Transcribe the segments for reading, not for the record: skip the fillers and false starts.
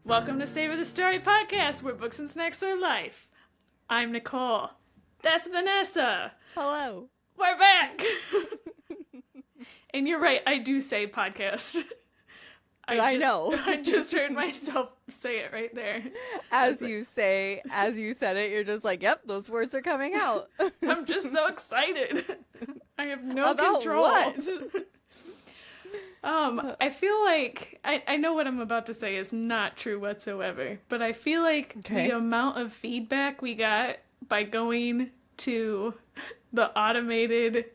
Welcome to Savor the Story podcast, where books and snacks are life. I'm Nicole. That's Vanessa. Hello. We're back. And you're right, I do say podcast. I know. I just heard myself say it right there. As you said it, you're just like, yep, those words are coming out. I'm just so excited. I have no About control. What? I feel like I know what I'm about to say is not true whatsoever, but I feel like the amount of feedback we got by going to the automated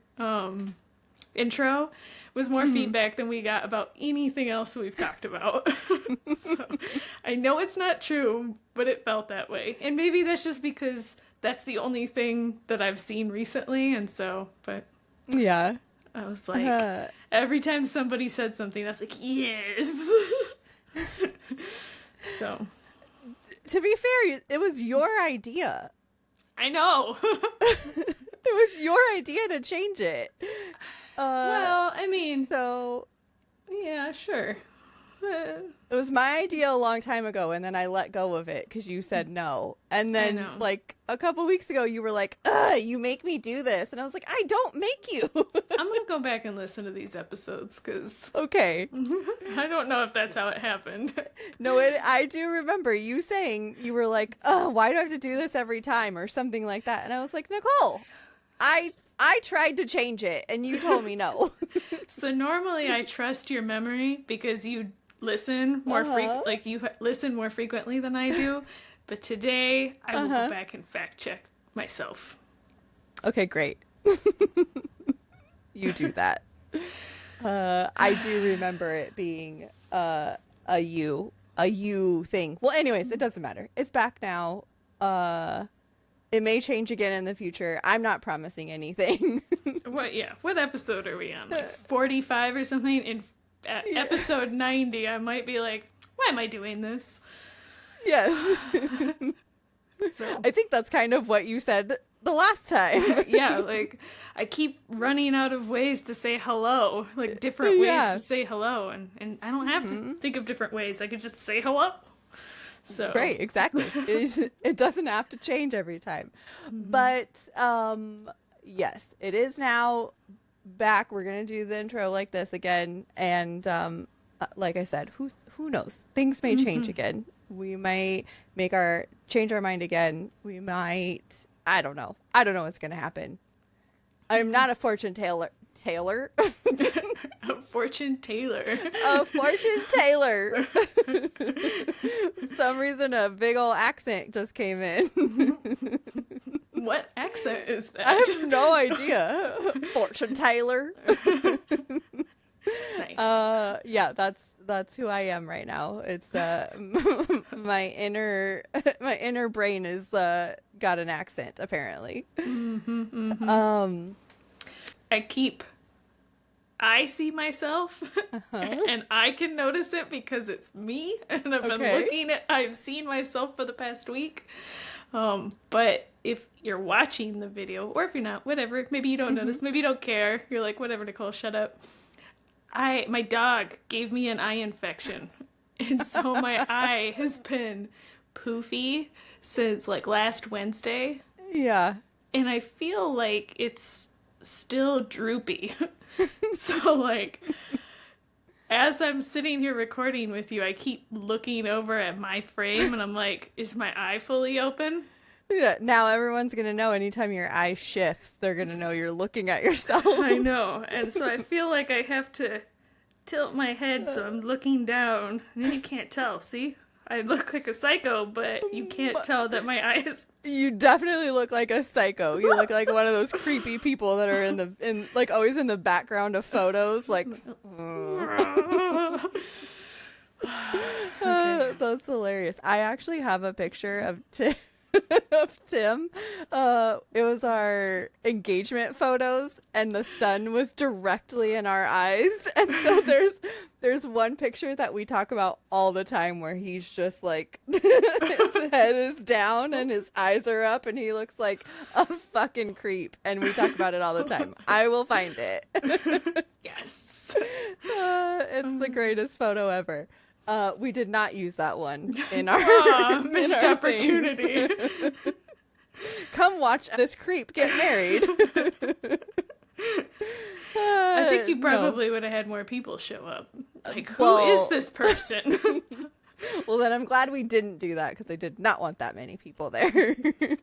intro was more feedback than we got about anything else we've talked about. So I know it's not true, but it felt that way. And maybe that's just because that's the only thing that I've seen recently, and so, but yeah. I was like, every time somebody said something, I was like, yes. So. To be fair, it was your idea. I know. It was your idea to change it. Well, I mean. So. Yeah, sure. It was my idea a long time ago, and then I let go of it because you said no. And then, like, a couple weeks ago, you were like, you make me do this. And I was like, I don't make you. I'm going to go back and listen to these episodes because... Okay. I don't know if that's how it happened. No, I do remember you saying, you were like, why do I have to do this every time? Or something like that. And I was like, Nicole, I tried to change it, and you told me no. So normally I trust your memory because you listen more listen more frequently than I do, but today I will go back and fact check myself. Okay, great. You do that. I do remember it being a you thing. Well, anyways, it doesn't matter. It's back now. It may change again in the future. I'm not promising anything. What episode are we on? Like 45 or something? At episode 90, I might be like, why am I doing this? Yes. So. I think that's kind of what you said the last time. Yeah, like, I keep running out of ways to say hello. Like, different ways to say hello. And I don't have to think of different ways. I could just say hello. So. Right, exactly. It doesn't have to change every time. But, yes, it is now back. We're gonna do the intro like this again, and like I said, who knows, things may change again. We might change our mind again. We might, I don't know what's gonna happen. I'm not a fortune tailor. A fortune teller. For some reason a big old accent just came in. What accent is that? I have no idea. Fortune teller. Nice. Yeah, that's who I am right now. It's my inner brain is got an accent apparently. I see myself and I can notice it because it's me, and I've seen myself for the past week. But if you're watching the video, or if you're not, whatever, maybe you don't notice, maybe you don't care. You're like, whatever, Nicole, shut up. My dog gave me an eye infection. And so my eye has been poofy since like last Wednesday. Yeah. And I feel like it's still droopy. So like, as I'm sitting here recording with you, I keep looking over at my frame and I'm like, is my eye fully open? Yeah, now everyone's going to know anytime your eye shifts, they're going to know you're looking at yourself. I know. And so I feel like I have to tilt my head so I'm looking down. And then you can't tell, see? I look like a psycho, but you can't tell that my eye is... You definitely look like a psycho. You look like one of those creepy people that are like always in the background of photos, like... That's hilarious. I actually have a picture of Tim. It was our engagement photos, and the sun was directly in our eyes. And so there's one picture that we talk about all the time where he's just like his head is down and his eyes are up, and he looks like a fucking creep. And we talk about it all the time. I will find it. Yes. It's the greatest photo ever. We did not use that one in our missed opportunity. Come watch this creep get married. I think you probably would have had more people show up. Like, who is this person? Well, then I'm glad we didn't do that because I did not want that many people there.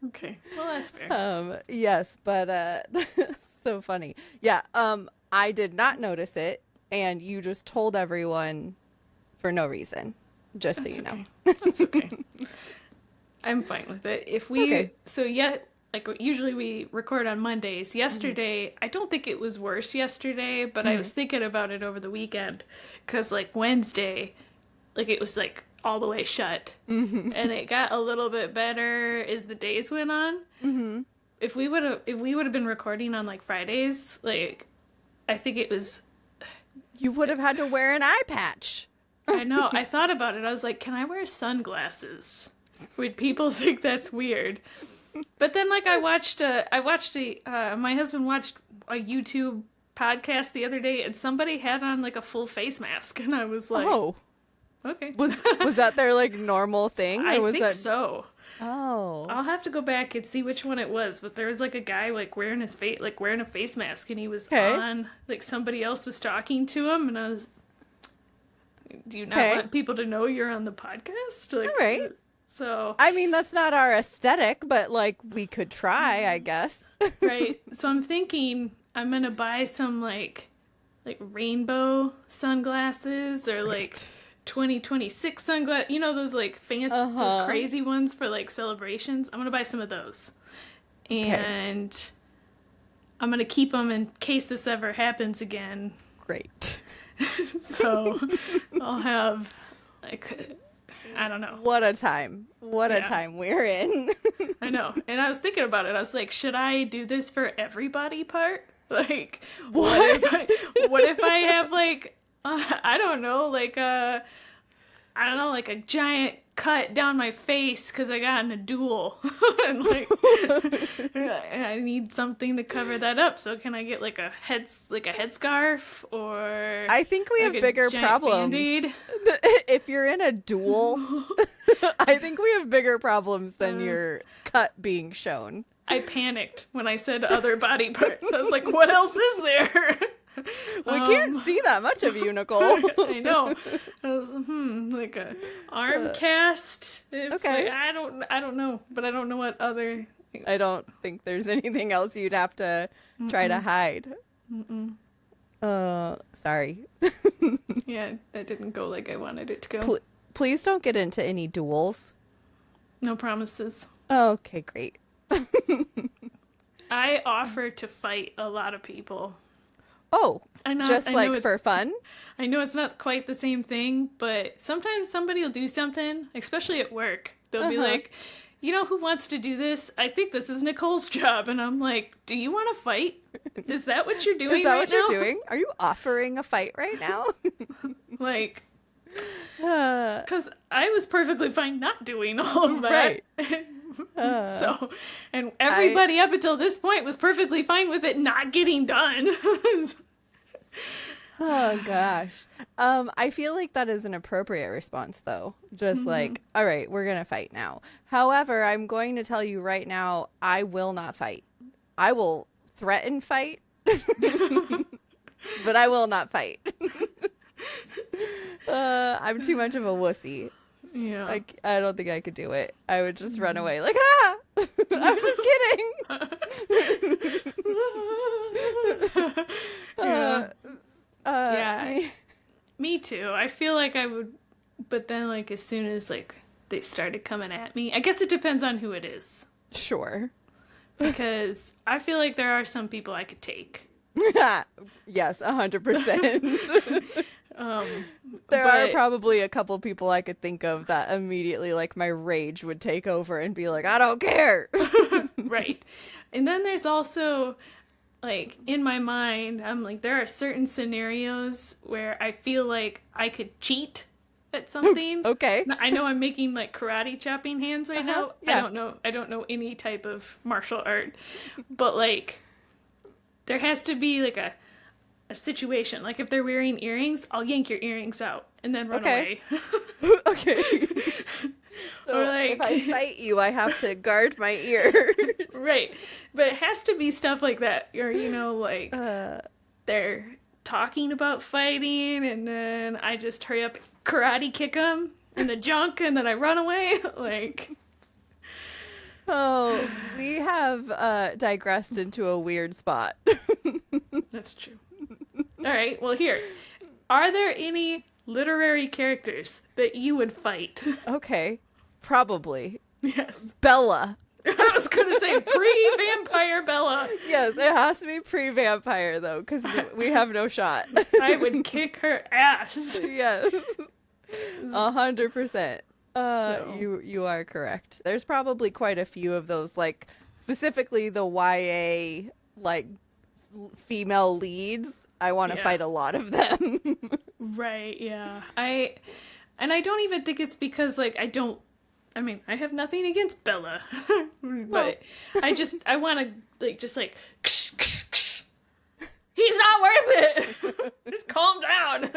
Okay, well, that's fair. Yes, but so funny. Yeah, I did not notice it, and you just told everyone for no reason, just so you know. That's okay. I'm fine with it. If we, like usually we record on Mondays. Yesterday, I don't think it was worse yesterday, but I was thinking about it over the weekend because like Wednesday, like it was like all the way shut, and it got a little bit better as the days went on. If we would have been recording on like Fridays, like I think it was. You would have had to wear an eye patch. I know. I thought about it. I was like, can I wear sunglasses? Would people think that's weird? But then, like, my husband watched a YouTube podcast the other day, and somebody had on like a full face mask, and I was like, "Oh, okay." Was that their like normal thing? I think so. Oh, I'll have to go back and see which one it was, but there was like a guy like wearing a face mask, and he was on like somebody else was talking to him, and I was, do you not want people to know you're on the podcast? Like, all right. So I mean, that's not our aesthetic, but like we could try, I guess. Right. So I'm thinking I'm gonna buy some like rainbow sunglasses or like 2026 sunglasses. You know those like those crazy ones for like celebrations. I'm gonna buy some of those, and I'm gonna keep them in case this ever happens again. Great. So I'll have like. I don't know. What a time. What a time we're in. I know. And I was thinking about it. I was like, should I do this for everybody part? Like, what if I have like, I don't know, like a giant cut down my face because I got in a duel. And like, I need something to cover that up. So can I get like a headscarf or? I think we have bigger problems. Band-Aid? If you're in a duel, I think we have bigger problems than your cut being shown. I panicked when I said other body parts. I was like, what else is there? We can't see that much of you, Nicole. I know. I was like a arm cast. Okay. I don't know, but I don't know what other. I don't think there's anything else you'd have to try to hide. Sorry. Yeah, that didn't go like I wanted it to go. Please don't get into any duels. No promises. Okay, great. I offer to fight a lot of people. Oh, just like for fun? I know it's not quite the same thing, but sometimes somebody will do something, especially at work. They'll be like, you know who wants to do this? I think this is Nicole's job. And I'm like, do you want to fight? Is that what you're doing right now? Is that what you're doing? Are you offering a fight right now? Like, because I was perfectly fine not doing all of that. Right. So, and everybody up until this point was perfectly fine with it not getting done. Oh gosh. I feel like that is an appropriate response though. Just like, all right, we're going to fight now. However, I'm going to tell you right now, I will not fight. I will threaten fight, but I will not fight. I'm too much of a wussy. Yeah. Like, I don't think I could do it. I would just run away like, ah! I was just kidding. Yeah. Me too. I feel like I would, but then like as soon as like they started coming at me, I guess it depends on who it is. Sure. Because I feel like there are some people I could take. Yes, 100%. There are probably a couple people I could think of that immediately, like, my rage would take over and be like, I don't care. Right. And then there's also, like, in my mind, I'm like, there are certain scenarios where I feel like I could cheat at something. Okay. I know I'm making, like, karate chopping hands right now. Yeah. I don't know any type of martial art. But, like, there has to be, like, a situation. Like if they're wearing earrings, I'll yank your earrings out and then run Okay. away. Okay. So Or like, if I fight you, I have to guard my ears. right. But it has to be stuff like that. Or, like they're talking about fighting and then I just hurry up, karate kick them in the junk and then I run away. Like, oh, we have digressed into a weird spot. that's true. All right. Well, here. Are there any literary characters that you would fight? Okay. Probably. Yes. Bella. I was going to say pre-vampire Bella. Yes, it has to be pre-vampire, though, because we have no shot. I would kick her ass. Yes. 100%. So. You are correct. There's probably quite a few of those, like, specifically the YA, like, female leads. I want to fight a lot of them. Right, yeah. I don't even think it's because, like, I have nothing against Bella, but I want to, like, just like, ksh, ksh, ksh. He's not worth it. Just calm down.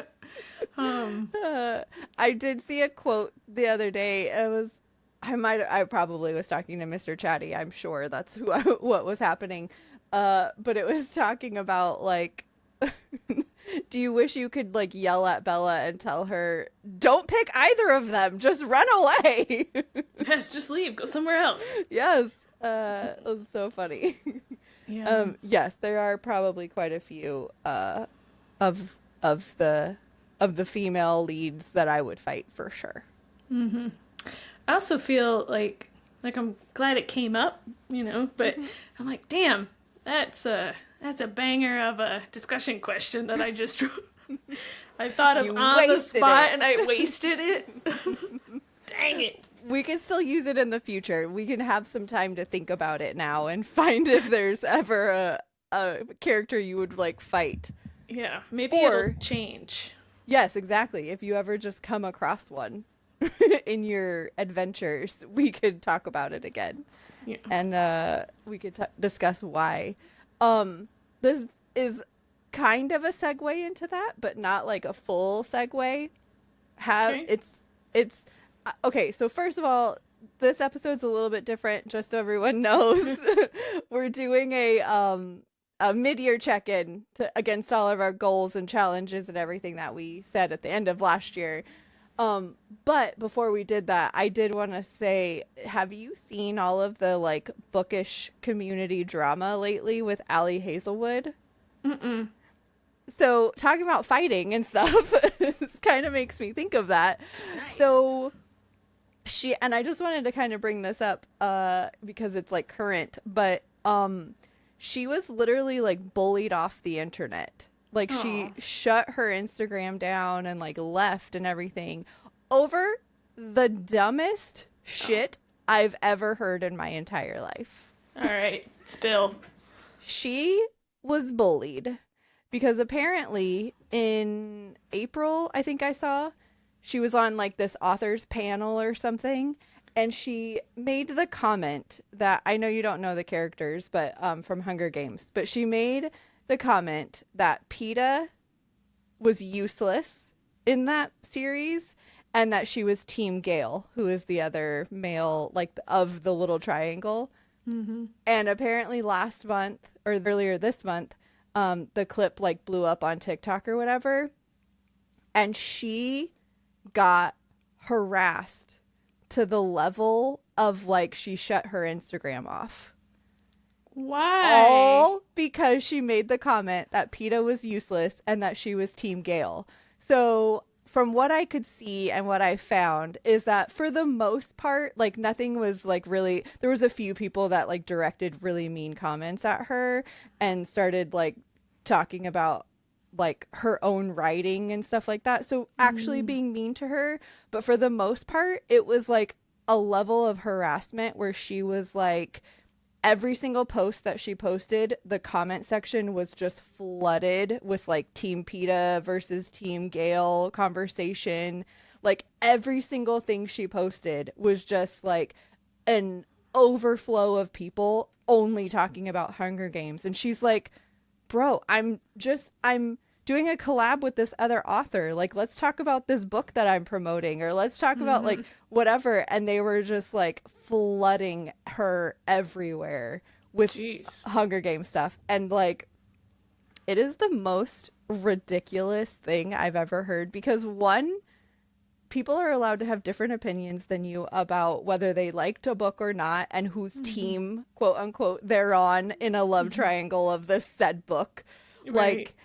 I did see a quote the other day. It was, I probably was talking to Mr. Chatty. I'm sure that's what was happening. But it was talking about, like, do you wish you could, like, yell at Bella and tell her, don't pick either of them, just run away? Yes, just leave, go somewhere else. Yes. It was so funny. Yeah. Yes, there are probably quite a few of the female leads that I would fight for sure. Mm-hmm. I also feel like I'm glad it came up, but I'm like, damn, that's a banger of a discussion question that I just I thought of You on the spot it. and I wasted it. Dang it. We can still use it in the future. We can have some time to think about it now and find if there's ever a character you would, like, fight. Yeah, maybe it'll change. Yes, exactly. If you ever just come across one in your adventures, we could talk about it again. Yeah. And we could discuss why. This is kind of a segue into that, but not like a full segue. Okay. It's okay. So first of all, this episode's a little bit different, just so everyone knows. We're doing a mid-year check-in against all of our goals and challenges and everything that we said at the end of last year. But before we did that, I did want to say, have you seen all of the, like, Bookish community drama lately with Allie Hazelwood? Mm-mm. So talking about fighting and stuff kind of makes me think of that. Nice. So and I just wanted to kind of bring this up because it's, like, current, but she was literally, like, bullied off the internet. Like, she shut her Instagram down and, like, left and everything over the dumbest shit I've ever heard in my entire life. All right, spill. She was bullied because apparently in April, I think I saw, she was on, like, this author's panel or something, and she made the comment that, I know you don't know the characters, but from Hunger Games, but she made the comment that PETA was useless in that series and that she was Team Gale, who is the other male, like, of the little triangle. Mm-hmm. And apparently last month, or earlier this month, the clip, like, blew up on TikTok or whatever, and she got harassed to the level of, like, she shut her Instagram off. Why? All because she made the comment that PETA was useless and that she was Team Gale. So from what I could see and what I found is that for the most part, like, nothing was, like, really, there was a few people that, like, directed really mean comments at her and started, like, talking about, like, her own writing and stuff like that. So actually being mean to her. But for the most part, it was, like, a level of harassment where she was, like, every single post that she posted, the comment section was just flooded with, like, Team PETA versus Team Gale conversation. Like, every single thing she posted was just, like, an overflow of people only talking about Hunger Games. And she's like, bro, I'm doing a collab with this other author. Like, let's talk about this book that I'm promoting, or let's talk about like whatever. And they were just like flooding her everywhere with Hunger Games stuff. And like, it is the most ridiculous thing I've ever heard, because one, people are allowed to have different opinions than you about whether they liked a book or not, and whose team, quote unquote, they're on in a love triangle of this said book. Right. Like,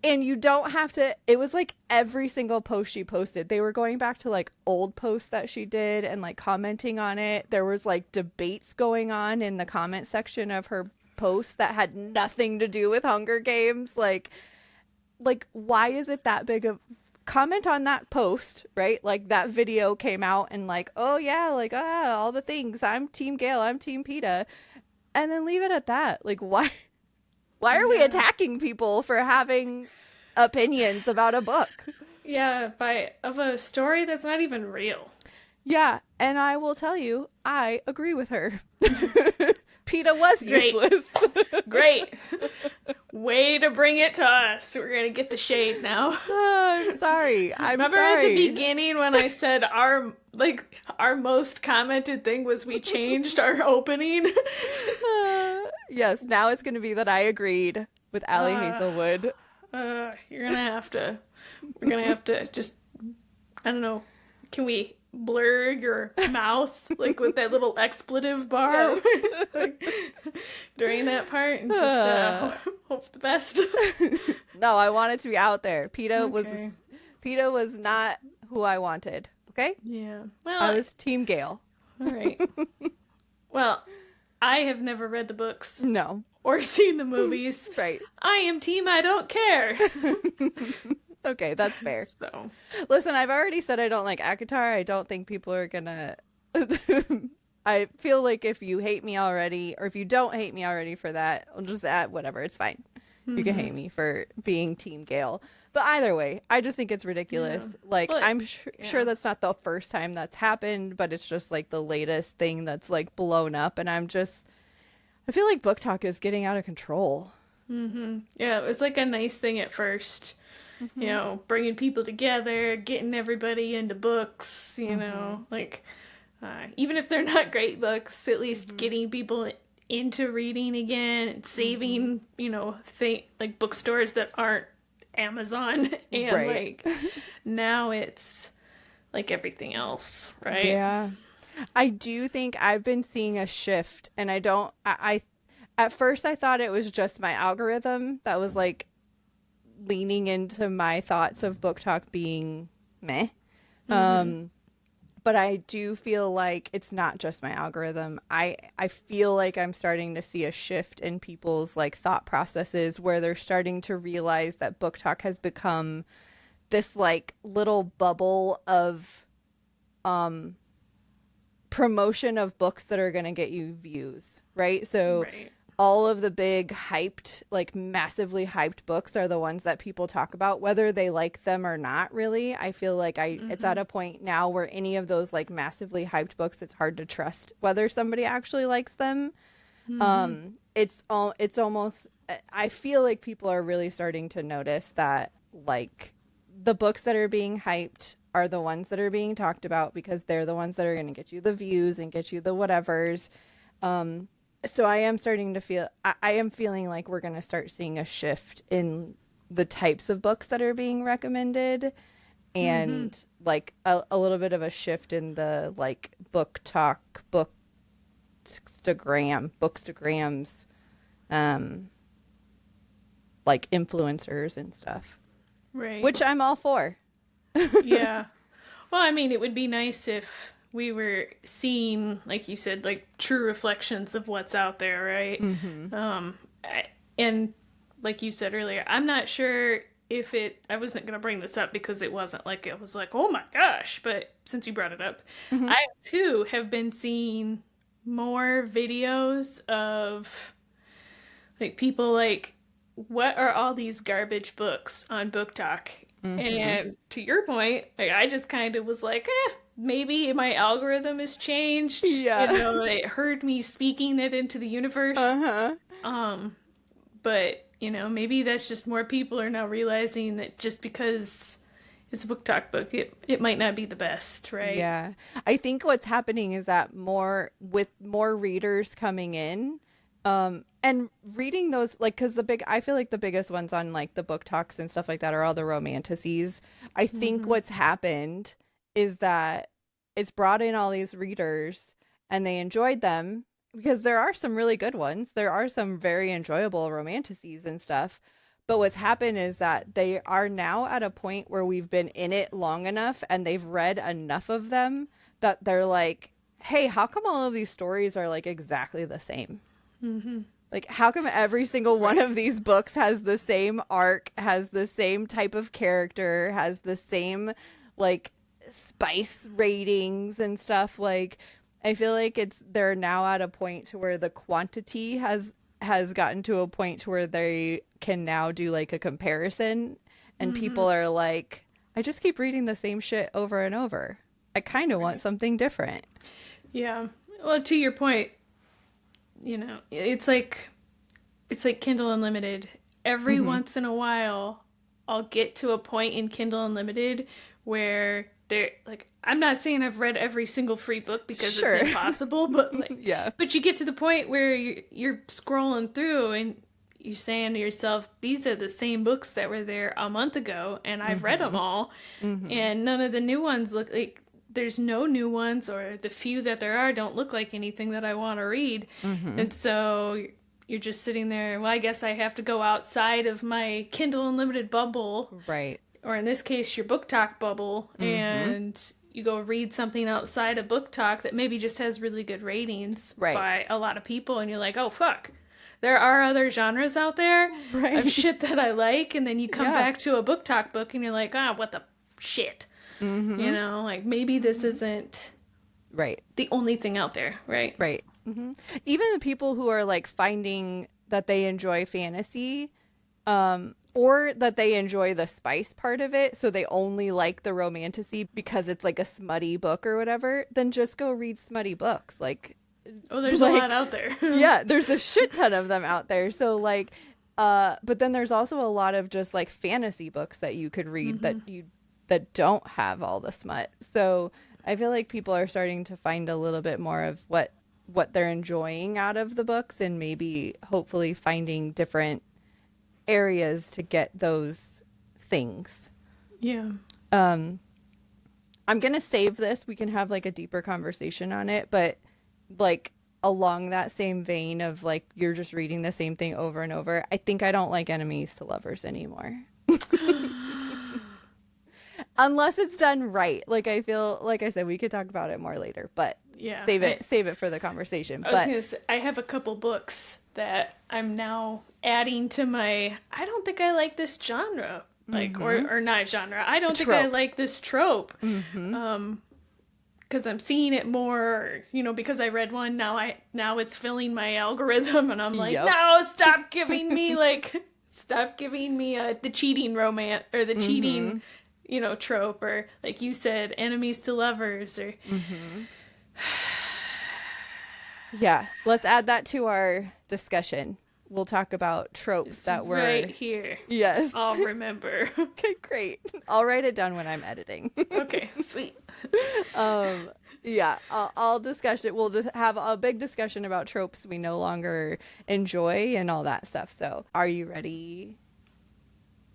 and you don't have to, it was like every single post she posted, they were going back to like old posts that she did and like commenting on it. There was like debates going on in the comment section of her posts that had nothing to do with Hunger Games. Like why is it that big of comment on that post, right? Like, that video came out and like, oh yeah, like, all the things, I'm Team Gale, I'm Team PETA, and then leave it at that. Like, why are we attacking people for having opinions about a book? Yeah, of a story that's not even real. Yeah, and I will tell you, I agree with her. PETA was useless. Great. Way to bring it to us. We're going to get the shade now. I'm sorry. Remember at the beginning when I said our most commented thing was we changed our opening? Yes, now it's going to be that I agreed with Allie Hazelwood. We're going to have to just, I don't know, can we blur your mouth like with that little expletive bar during that part, and just hope the best. No, I want it to be out there. PETA was not who I wanted. Okay. Yeah. Well, I was Team Gale. All right. Well, I have never read the books. No. Or seen the movies. Right. I am team I don't care. Okay, that's fair. So, listen, I've already said I don't like ACOTAR. I don't think people are gonna... I feel like if you hate me already, or if you don't hate me already for that, I'll just add whatever. It's fine. You can hate me for being Team Gale. But either way, I just think it's ridiculous. Yeah. Like, I'm sure that's not the first time that's happened, but it's just like the latest thing that's like blown up. And I feel like BookTok is getting out of control. Yeah, it was like a nice thing at first. You know, bringing people together, getting everybody into books, you know, like, even if they're not great books, at least getting people into reading again and saving, you know, like bookstores that aren't Amazon. And like, now it's like everything else, right? Yeah. I do think I've been seeing a shift, and I at first I thought it was just my algorithm that was like leaning into my thoughts of BookTok being meh. But I do feel like it's not just my algorithm. I feel like I'm starting to see a shift in people's like thought processes, where they're starting to realize that BookTok has become this like little bubble of promotion of books that are going to get you views, right? So all of the big hyped, like massively hyped books are the ones that people talk about, whether they like them or not, really. I feel like it's at a point now where any of those like massively hyped books, it's hard to trust whether somebody actually likes them. It's almost, I feel like people are really starting to notice that like the books that are being hyped are the ones that are being talked about, because they're the ones that are going to get you the views and get you the whatevers. So I am starting to feel, I am feeling like we're going to start seeing a shift in the types of books that are being recommended, and like a little bit of a shift in the like BookTok, bookstagrams, like influencers and stuff. Right. Which I'm all for. Yeah. Well, I mean, it would be nice if we were seeing, like you said, like true reflections of what's out there, right? And like you said earlier, I'm not sure if I wasn't going to bring this up because it wasn't like, it was like, oh my gosh, but since you brought it up, I too have been seeing more videos of like people like, what are all these garbage books on BookTok? And to your point, like, I just kind of was like, maybe my algorithm has changed. Yeah. You know, it heard me speaking it into the universe. But you know, maybe that's just more people are now realizing that just because it's a BookTok book, it might not be the best, right? Yeah. I think what's happening is that with more readers coming in, and reading those, like, because I feel like the biggest ones on like the book talks and stuff like that are all the romanticises. I think what's happened is that it's brought in all these readers and they enjoyed them because there are some really good ones. There are some very enjoyable romanticises and stuff. But what's happened is that they are now at a point where we've been in it long enough and they've read enough of them that they're like, hey, how come all of these stories are like exactly the same? Like, how come every single one of these books has the same arc, has the same type of character, has the same like spice ratings and stuff? Like, I feel like they're now at a point to where the quantity has gotten to a point to where they can now do like a comparison, and people are like, I just keep reading the same shit over and over. I kind of want something different. Yeah. Well, to your point, you know, it's like Kindle Unlimited. Every once in a while, I'll get to a point in Kindle Unlimited where they're like, I'm not saying I've read every single free book because it's impossible, but like, Yeah. But you get to the point where you're scrolling through and you're saying to yourself, these are the same books that were there a month ago, and I've read them all, and none of the new ones look like. There's no new ones, or the few that there are don't look like anything that I want to read. And so you're just sitting there, well, I guess I have to go outside of my Kindle Unlimited bubble. Right. Or in this case, your BookTok bubble, and you go read something outside of BookTok that maybe just has really good ratings by a lot of people, and you're like, oh, fuck. There are other genres out there of shit that I like, and then you come back to a BookTok book, and you're like, what the shit? You know, like, maybe this isn't the only thing out there, right? Right. Even the people who are like finding that they enjoy fantasy, or that they enjoy the spice part of it, so they only like the romantasy because it's like a smutty book or whatever, then just go read smutty books. Like, oh, there's a lot out there. Yeah, there's a shit ton of them out there. So like, but then there's also a lot of just like fantasy books that you could read that don't have all the smut. So I feel like people are starting to find a little bit more of what they're enjoying out of the books, and maybe hopefully finding different areas to get those things. Yeah. I'm gonna save this. We can have like a deeper conversation on it, but like along that same vein of like you're just reading the same thing over and over, I think I don't like enemies to lovers anymore. Unless it's done right. Like, I feel like I said, we could talk about it more later, but yeah, save it for the conversation. I was gonna say, I have a couple books that I'm now adding to my, I don't think I like this genre, like, or not genre. I don't think I like this trope. Because I'm seeing it more, you know, because I read one, now it's filling my algorithm, and I'm like, no, stop giving me the cheating romance, or the cheating, you know, trope, or like you said, enemies to lovers, or yeah, let's add that to our discussion. We'll talk about tropes that were right here. Yes, I'll remember. Okay, great. I'll write it down when I'm editing. Okay, sweet. Yeah, I'll discuss it. We'll just have a big discussion about tropes we no longer enjoy and all that stuff. So, are you ready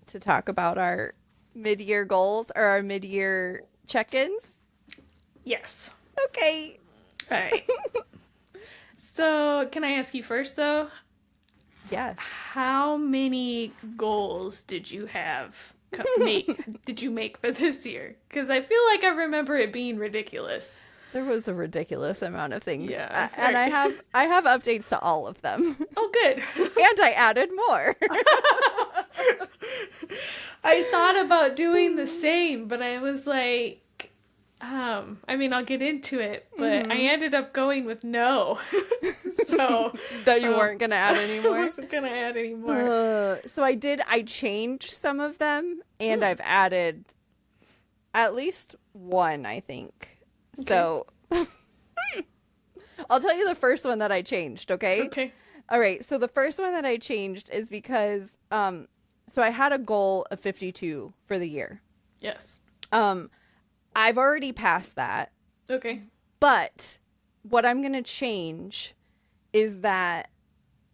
to talk about our mid-year goals or our mid-year check-ins? Yes. Okay. All right. So, can I ask you first, though? Yes. How many goals did you make for this year? Because I feel like I remember it being ridiculous. There was a ridiculous amount of things. Yeah. And I have updates to all of them. Oh, good. And I added more. I thought about doing the same, but I was like, I mean, I'll get into it, but I ended up going with no. So that you weren't going to add anymore? I wasn't going to add anymore. So I changed some of them, and I've added at least one, I think. Okay. So I'll tell you the first one that I changed, okay? Okay. All right. So the first one that I changed is because so I had a goal of 52 for the year. Yes. I've already passed that. Okay. But what I'm going to change is that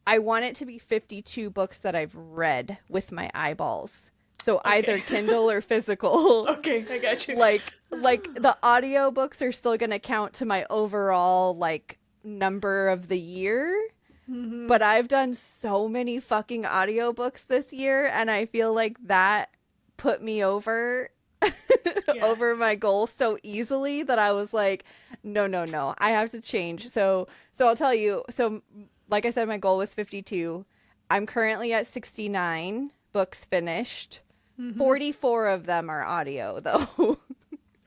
I want it to be 52 books that I've read with my eyeballs. So either Kindle or physical. Okay, I got you. Like the audio books are still going to count to my overall like number of the year. Mm-hmm. But I've done so many fucking audiobooks this year, and I feel like that put me over over my goal so easily that I was like, no, I have to change. So I'll tell you. So like I said, my goal was 52. I'm currently at 69 books finished. Mm-hmm. 44 of them are audio, though.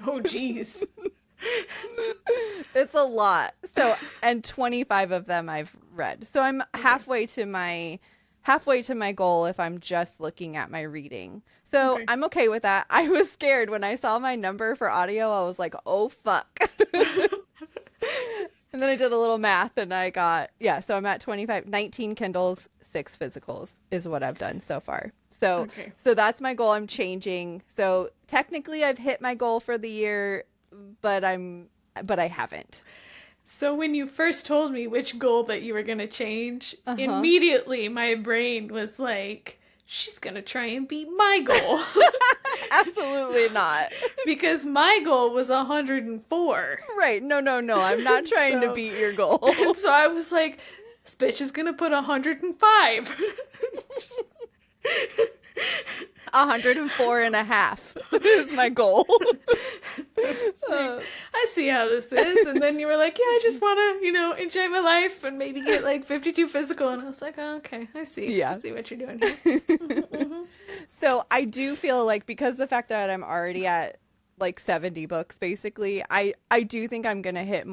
Oh, geez. It's a lot. So, and 25 of them I've read. So I'm halfway to my goal if I'm just looking at my reading. So I'm okay with that. I was scared when I saw my number for audio. I was like, oh, fuck. And then I did a little math and I got, so I'm at 25, 19 Kindles, 6 physicals is what I've done so far. So that's my goal. I'm changing. So technically I've hit my goal for the year, but I haven't. So when you first told me which goal that you were going to change, immediately my brain was like, she's going to try and beat my goal. Absolutely not. Because my goal was 104. Right. No. I'm not trying to beat your goal. And so I was like, this bitch is going to put 105. 104 and a half is my goal. Like, I see how this is. And then you were like, I just want to, enjoy my life and maybe get like 52 physical. And I was like, oh, okay, I see. Yeah. I see what you're doing here. Mm-hmm. So I do feel like because the fact that I'm already at like 70 books, basically, I do think I'm going to hit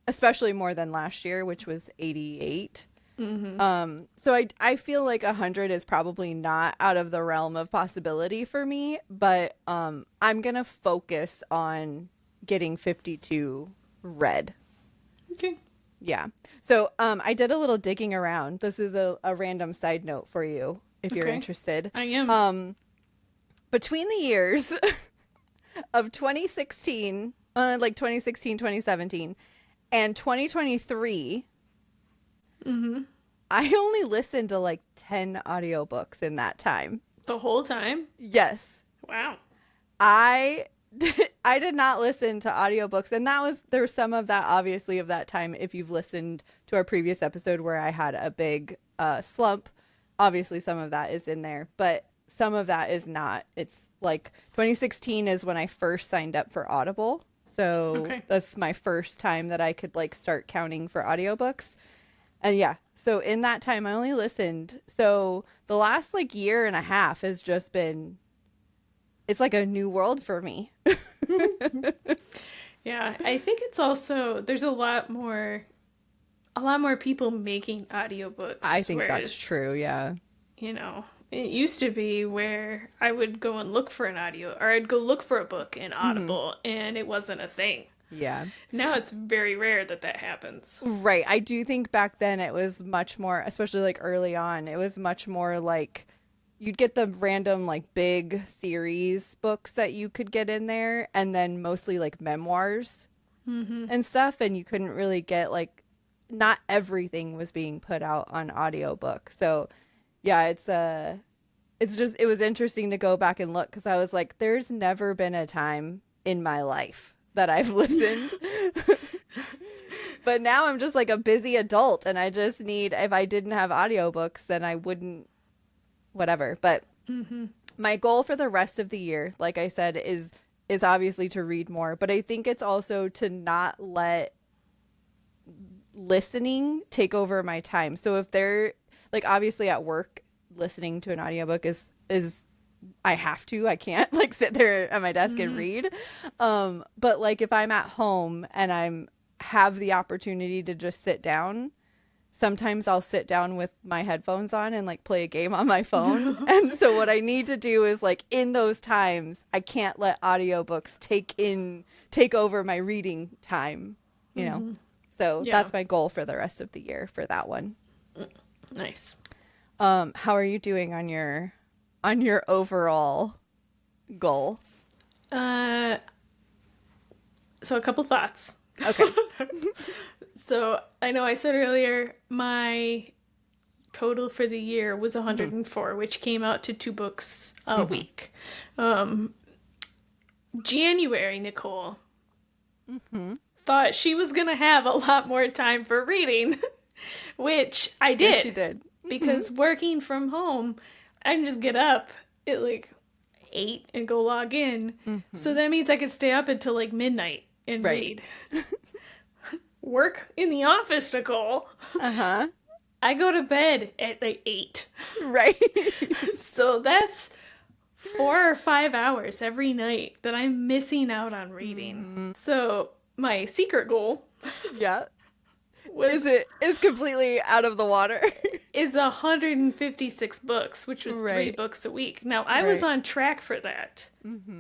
especially more than last year, which was 88. Mm-hmm. So I feel like 100 is probably not out of the realm of possibility for me, but I'm gonna focus on getting 52 read. Okay. Yeah. So I did a little digging around. This is a random side note for you if you're interested. I am. Between the years of 2016, 2017, and 2023. Mm-hmm. I only listened to like 10 audiobooks in that time. The whole time? Yes. Wow. I did not listen to audiobooks, and there was some of that obviously of that time. If you've listened to our previous episode where I had a big slump, obviously some of that is in there, but some of that is not. It's like 2016 is when I first signed up for Audible. So that's my first time that I could like start counting for audiobooks. And so in that time I only listened. So the last like year and a half has just been, it's like a new world for me. Yeah, I think it's also, there's a lot more people making audiobooks. I think that's true, yeah. It used to be where I would go and look for an audio, or I'd go look for a book in Audible, and it wasn't a thing. Yeah. Now it's very rare that happens. Right. I do think back then it was much more, especially like early on, it was much more like you'd get the random like big series books that you could get in there, and then mostly like memoirs and stuff. And you couldn't really get like, not everything was being put out on audiobook. So yeah, it was interesting to go back and look because I was like, there's never been a time in my life that I've listened. But now I'm just like a busy adult and I just need, if I didn't have audiobooks, then I wouldn't, whatever. But my goal for the rest of the year, like I said, is obviously to read more. But I think it's also to not let listening take over my time. So if they're like, obviously at work, listening to an audiobook is I can't like sit there at my desk and read. But like if I'm at home and have the opportunity to just sit down, sometimes I'll sit down with my headphones on and like play a game on my phone. And so what I need to do is like in those times, I can't let audiobooks take over my reading time, you know? So Yeah. that's my goal for the rest of the year for that one. Nice. How are you doing on your overall goal? So a couple thoughts. Okay. So I know I said earlier my total for the year was 104, which came out to 2 books a week. January, Nicole thought she was going to have a lot more time for reading, which I did. Yes, she did. Because working from home, I can just get up at like 8 and go log in. So that means I could stay up until like midnight and read. Work in the office, Nicole. Uh-huh. I go to bed at like 8. Right. So that's 4 or 5 hours every night that I'm missing out on reading. So my secret goal Yeah. was Is completely out of the water. is 156 books, which was 3 books a week. Now, I was on track for that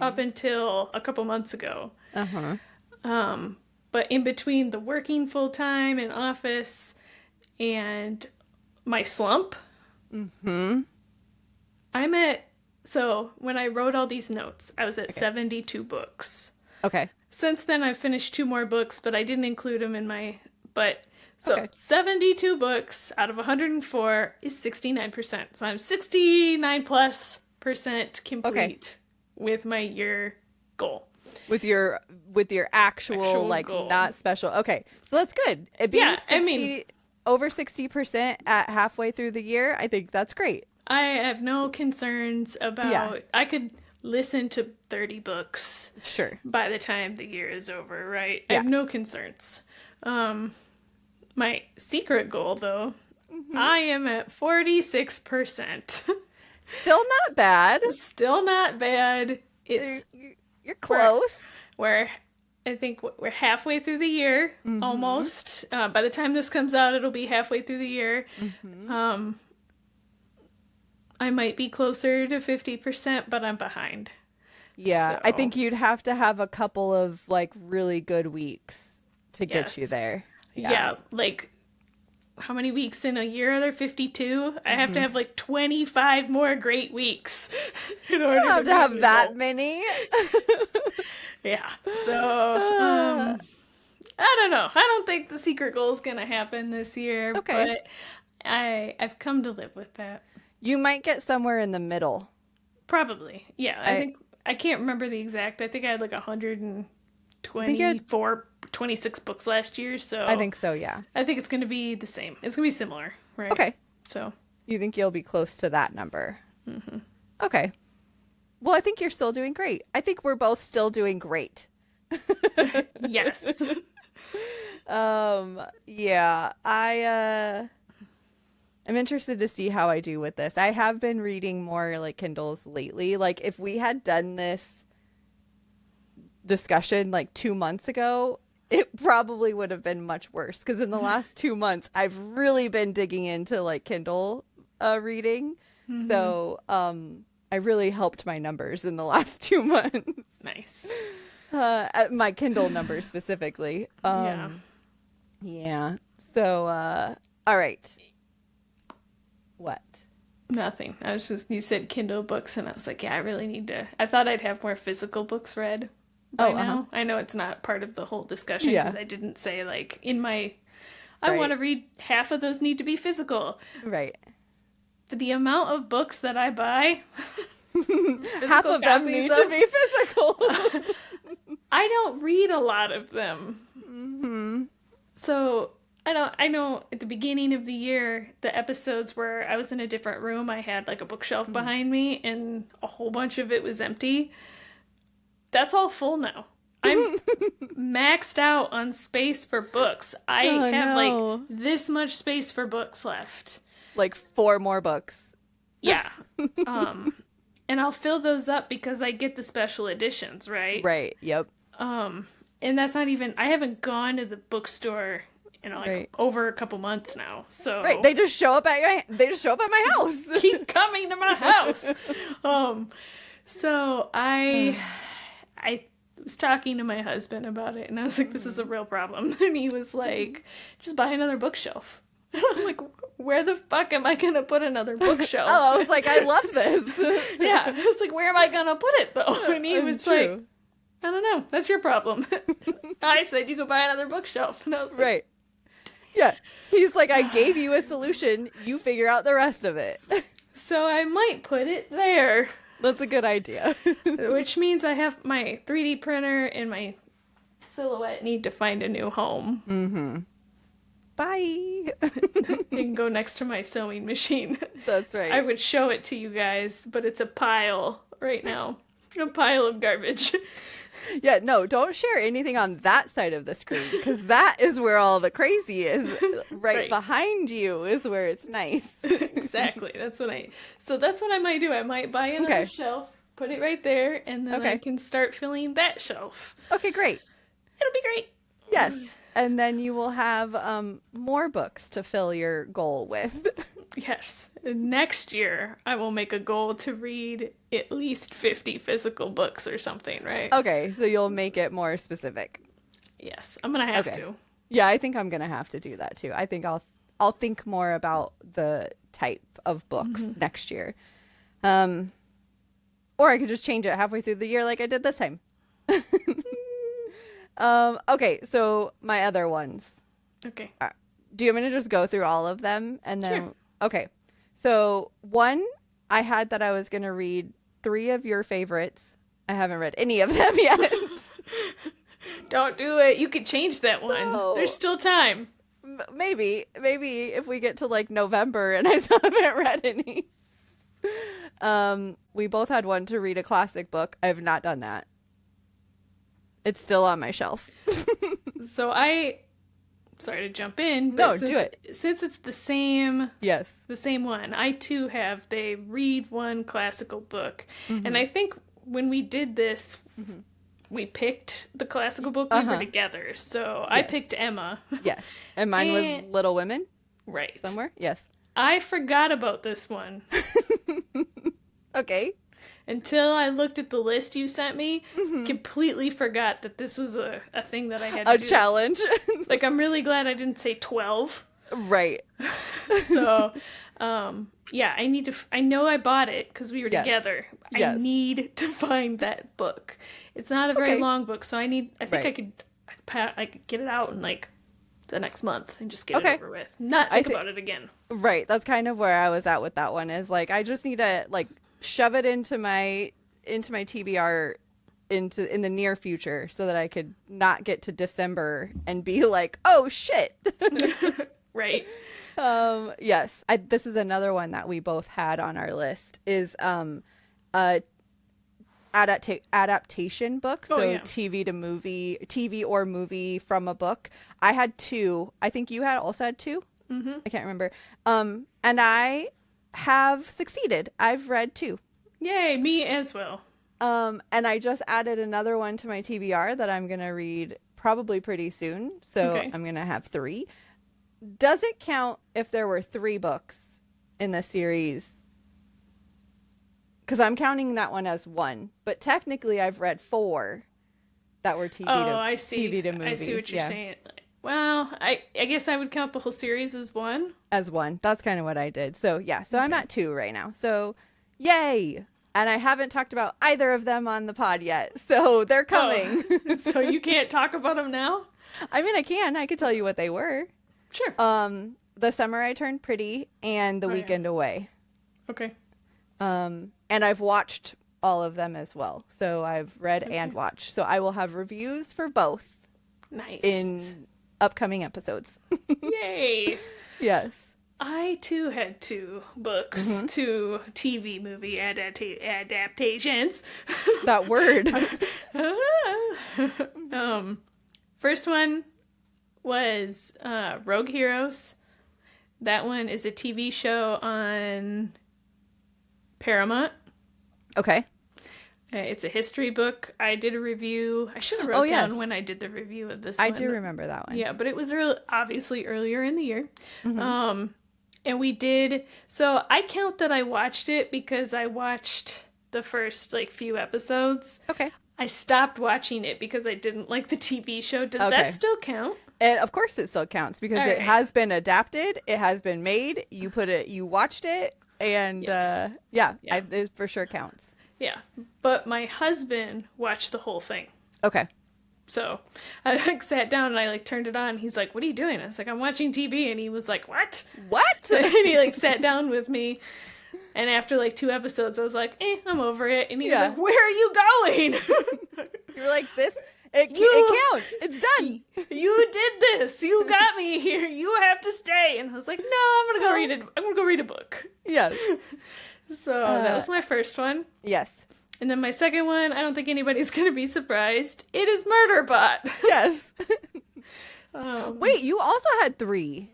up until a couple months ago. Uh-huh. But in between the working full-time in office and my slump, I'm at, so when I wrote all these notes, I was at 72 books. Okay. Since then, I've finished 2 more books, but I didn't include them in my, So 72 books out of 104 is 69%. So I'm 69+% complete with my year goal. With your actual like goal. Not special. Okay. So that's good. It being 60, over 60% at halfway through the year, I think that's great. I have no concerns about I could listen to 30 books Sure. by the time the year is over, right? I have no concerns. My secret goal, though, I am at 46%. Still not bad. Still not bad. It's You're close. I think we're halfway through the year, almost. By the time this comes out, it'll be halfway through the year. I might be closer to 50%, but I'm behind. Yeah, So. I think you'd have to have a couple of like really good weeks to get you there. Yeah, like how many weeks in a year are there? 52? I have to have like 25 more great weeks in order You don't have to have that many. Yeah. So I don't know. I don't think the secret goal is gonna happen this year. Okay. But I've come to live with that. You might get somewhere in the middle. Probably. Yeah. I think I can't remember the exact. I think I had like 124, 26 books last year. So I think so. Yeah. I think it's gonna be the same. It's gonna be similar, right? Okay. So you think you'll be close to that number? Okay. Well, I think you're still doing great. I think we're both still doing great. yes. Yeah, I'm interested to see how I do with this. I have been reading more like Kindles lately. Like if we had done this discussion like 2 months ago, it probably would have been much worse because in the last 2 months I've really been digging into like Kindle reading. So I really helped my numbers in the last 2 months. Nice. My Kindle numbers specifically. Yeah. So, all right. What? Nothing. I was just, you said Kindle books, and I was like, yeah, I really need to. I thought I'd have more physical books read by now. I know it's not part of the whole discussion because I didn't say, like, in my, I want to read, half of those need to be physical. Right. But the amount of books that I buy, half of them need to be physical. I don't read a lot of them. So I know at the beginning of the year, the episodes where I was in a different room, I had like a bookshelf behind me and a whole bunch of it was empty. That's all full now. I'm maxed out on space for books. I have like this much space for books left. Like 4 more books. Yeah. And I'll fill those up because I get the special editions, right? Right. Yep. And that's not even, I haven't gone to the bookstore in like over a couple months now. So they just show up at my house. Keep coming to my house. So I was talking to my husband about it, and I was like, this is a real problem. And he was like, just buy another bookshelf. And I'm like, where the fuck am I going to put another bookshelf? Oh, I was like, I love this. Yeah. I was like, where am I going to put it, though? And he was like, I don't know. That's your problem. I said you could buy another bookshelf. And I was like, right. Yeah. He's like, I gave you a solution. You figure out the rest of it. So I might put it there. That's a good idea. Which means I have my 3D printer and my Silhouette need to find a new home. Mm-hmm. Bye. It can go next to my sewing machine. That's right. I would show it to you guys, but it's a pile right now. A pile of garbage. Yeah, no, don't share anything on that side of the screen, because that is where all the crazy is. Right behind you is where it's nice. Exactly. That's what I might do. I might buy another shelf, put it right there, and then I can start filling that shelf. Okay, great. It'll be great. Yes. And then you will have more books to fill your goal with. Yes. Next year, I will make a goal to read at least 50 physical books or something, right? Okay, so you'll make it more specific. Yes, I'm going to have to. Yeah, I think I'm going to have to do that too. I think I'll think more about the type of book next year. Or I could just change it halfway through the year like I did this time. Okay, so my other ones. Okay. Do you want me to just go through all of them? And then, sure. Okay. So one, I had that I was going to read 3 of your favorites. I haven't read any of them yet. Don't do it. You could change that one. There's still time. Maybe if we get to like November and I still haven't read any. We both had one to read a classic book. I have not done that. It's still on my shelf. So sorry to jump in. No, do it. Since it's the same. Yes. The same one. I too have they read one classical book. And I think when we did this, we picked the classical book we were together. So I picked Emma. Yes. And mine was Little Women. Right. Somewhere. Yes. I forgot about this one. Okay. Until I looked at the list you sent me, completely forgot that this was a thing that I had to do. A challenge. Like, I'm really glad I didn't say 12. Right. So, yeah, I know I bought it because we were together. Yes. I need to find that book. It's not a very long book, so I think I could get it out in, like, the next month and just get it over with. Not think about it again. Right. That's kind of where I was at with that one is, like, I just need to, like, shove it into my TBR in the near future so that I could not get to December and be like, oh shit. Right. Yes. This is another one that we both had on our list is adaptation book. So TV or movie from a book. I had 2. I think you also had 2. I can't remember. And I have succeeded. I've read 2. Yay, me as well. And I just added another one to my TBR that I'm going to read probably pretty soon. So I'm going to have 3. Does it count if there were 3 books in the series? Because I'm counting that one as 1. But technically I've read 4 that were TV to movie. I see what you're saying. Well, I guess I would count the whole series as 1. As 1. That's kind of what I did. So, yeah. So I'm at 2 right now. So, yay! And I haven't talked about either of them on the pod yet. So, they're coming. Oh. So you can't talk about them now? I mean, I can. I could tell you what they were. Sure. The Summer I Turned Pretty and The Weekend Away. Okay. And I've watched all of them as well. So, I've read and watched. So, I will have reviews for both. Nice. In upcoming episodes. Yay. Yes. I too had 2 books, 2 TV movie adaptations. That word. First one was Rogue Heroes. That one is a TV show on Paramount. Okay. It's a history book. I did a review. I should have wrote down when I did the review of this one. I do remember that one. Yeah, but it was obviously earlier in the year. And we did... So I count that I watched it because I watched the first, few episodes. Okay. I stopped watching it because I didn't like the TV show. Does Okay. that still count? And of course it still counts because All it right. has been adapted. It has been made. You watched it, and Yes. yeah, Yeah. it for sure counts. Yeah. But my husband watched the whole thing. Okay. So I like sat down and I like turned it on. He's like, "What are you doing?" I was like, "I'm watching TV." And he was like, "What?" What? And he like sat down with me. And after like 2 episodes, I was like, I'm over it. And he was Yeah. like, "Where are you going?" You're like this. It counts. It's done. You did this. You got me here. You have to stay. And I was like, "No, I'm gonna go read it. I'm gonna go read a book." Yes. So that was my first one. Yes. And then my second one, I don't think anybody's gonna be surprised. It is Murderbot. Yes. Um, Wait, you also had 3.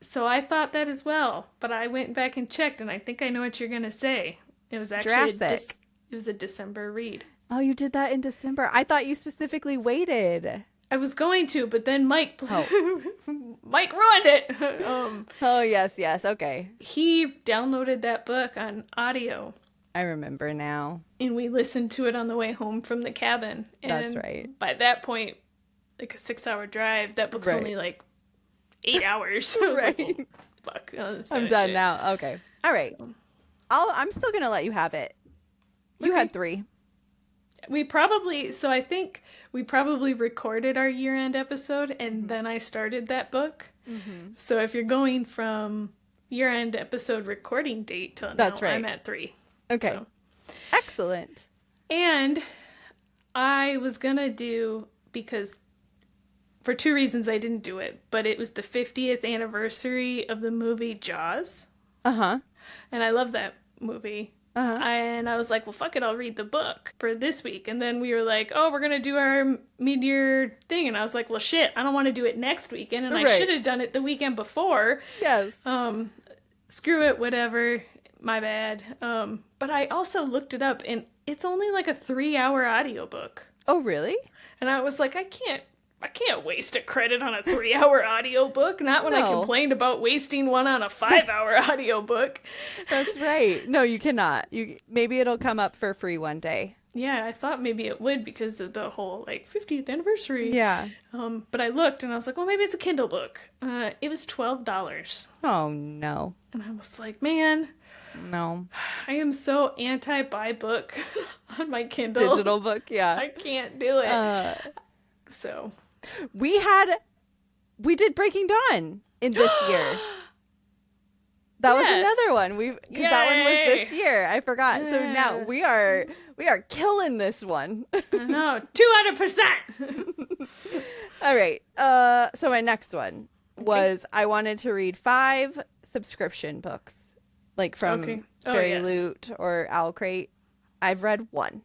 So I thought that as well, but I went back and checked, and I think I know what you're gonna say. It was actually Jurassic. it was a December read. Oh, you did that in December. I thought you specifically waited. I was going to, but then Mike Oh. Mike ruined it. Oh, yes. Okay. He downloaded that book on audio, I remember now. and we listened to it on the way home from the cabin. And That's right. By that point, like a 6-hour drive, that book's Right. only like 8 hours. I was like, Right. "Oh, fuck, let's I'm finish done it." now. Okay. All right. So, I'm still going to let you have it. You Okay. had 3. I think we probably recorded our year-end episode, and then I started that book. Mm-hmm. So if you're going from year-end episode recording date till That's now, right. I'm at 3. Okay. So. Excellent. And I was gonna do, because for 2 reasons I didn't do it, but it was the 50th anniversary of the movie Jaws, Uh-huh. and I love that movie. Uh-huh. And I was like, well, fuck it, I'll read the book for this week. And then we were like, oh, we're gonna do our mid-year thing, and I was like, well, shit, I don't want to do it next weekend, and I Right. should have done it the weekend before. Yes. Screw it, whatever, my bad. But I also looked it up, and it's only like a 3-hour audiobook. Oh, really? And I was like, I can't waste a credit on a 3-hour audiobook. Not when I No. complained about wasting one on a 5-hour audiobook. That's right. No, you cannot. Maybe it'll come up for free one day. Yeah, I thought maybe it would because of the whole like 50th anniversary. Yeah. But I looked and I was like, well, maybe it's a Kindle book. It was $12. Oh, no. And I was like, man, No. I am so anti-buy book on my Kindle. Digital book, yeah. I can't do it. So We did Breaking Dawn in this year. That was Yes. another one. Because that one was this Yay. year. I forgot. So now Yeah. we are killing this one. no, 200%. All right. So my next one was I wanted to read 5 subscription books, like from Okay. Oh, Fairy yes. Loot or Owl Crate. I've read 1.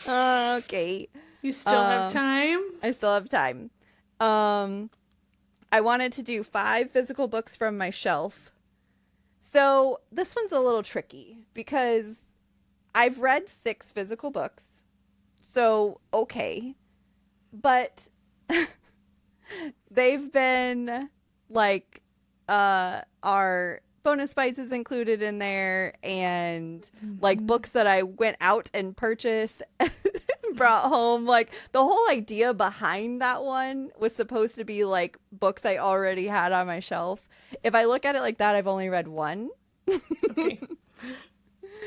Okay. You still have time? I still have time. I wanted to do 5 physical books from my shelf. So this one's a little tricky because I've read 6 physical books. So, okay. But they've been like, our bonus bites is included in there, and like books that I went out and purchased brought home. Like the whole idea behind that one was supposed to be like books I already had on my shelf. If I look at it like that, I've only read 1. Okay.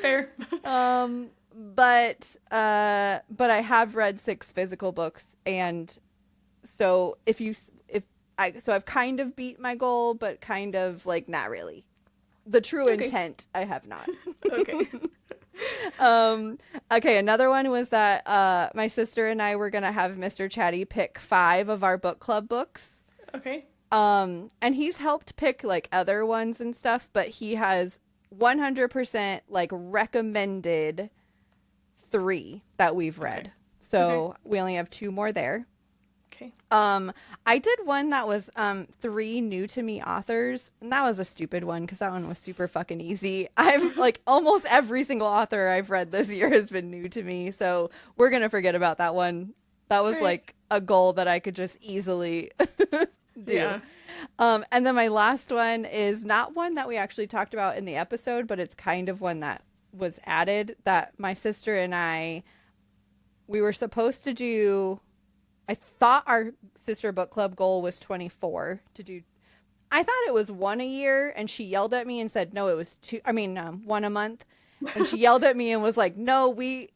Fair. But I have read 6 physical books, and so I've kind of beat my goal, but kind of like not really. The true Okay. intent I have not. Okay. Okay, another one was that my sister and I were gonna have Mr. Chatty pick 5 of our book club books. Okay. And he's helped pick like other ones and stuff, but he has 100% like recommended 3 that we've read. Okay. So we only have 2 more there. Okay. I did one that was 3 new to me authors, and that was a stupid one because that one was super fucking easy. I've like almost every single author I've read this year has been new to me, so we're gonna forget about that one. That was Right. like a goal that I could just easily do. Yeah. And then my last one is not one that we actually talked about in the episode, but it's kind of one that was added that my sister and we were supposed to do, I thought our sister book club goal was 24 to do. I thought it was one a year, and she yelled at me and said, no, it was one a month. And she yelled at me and was like, no, we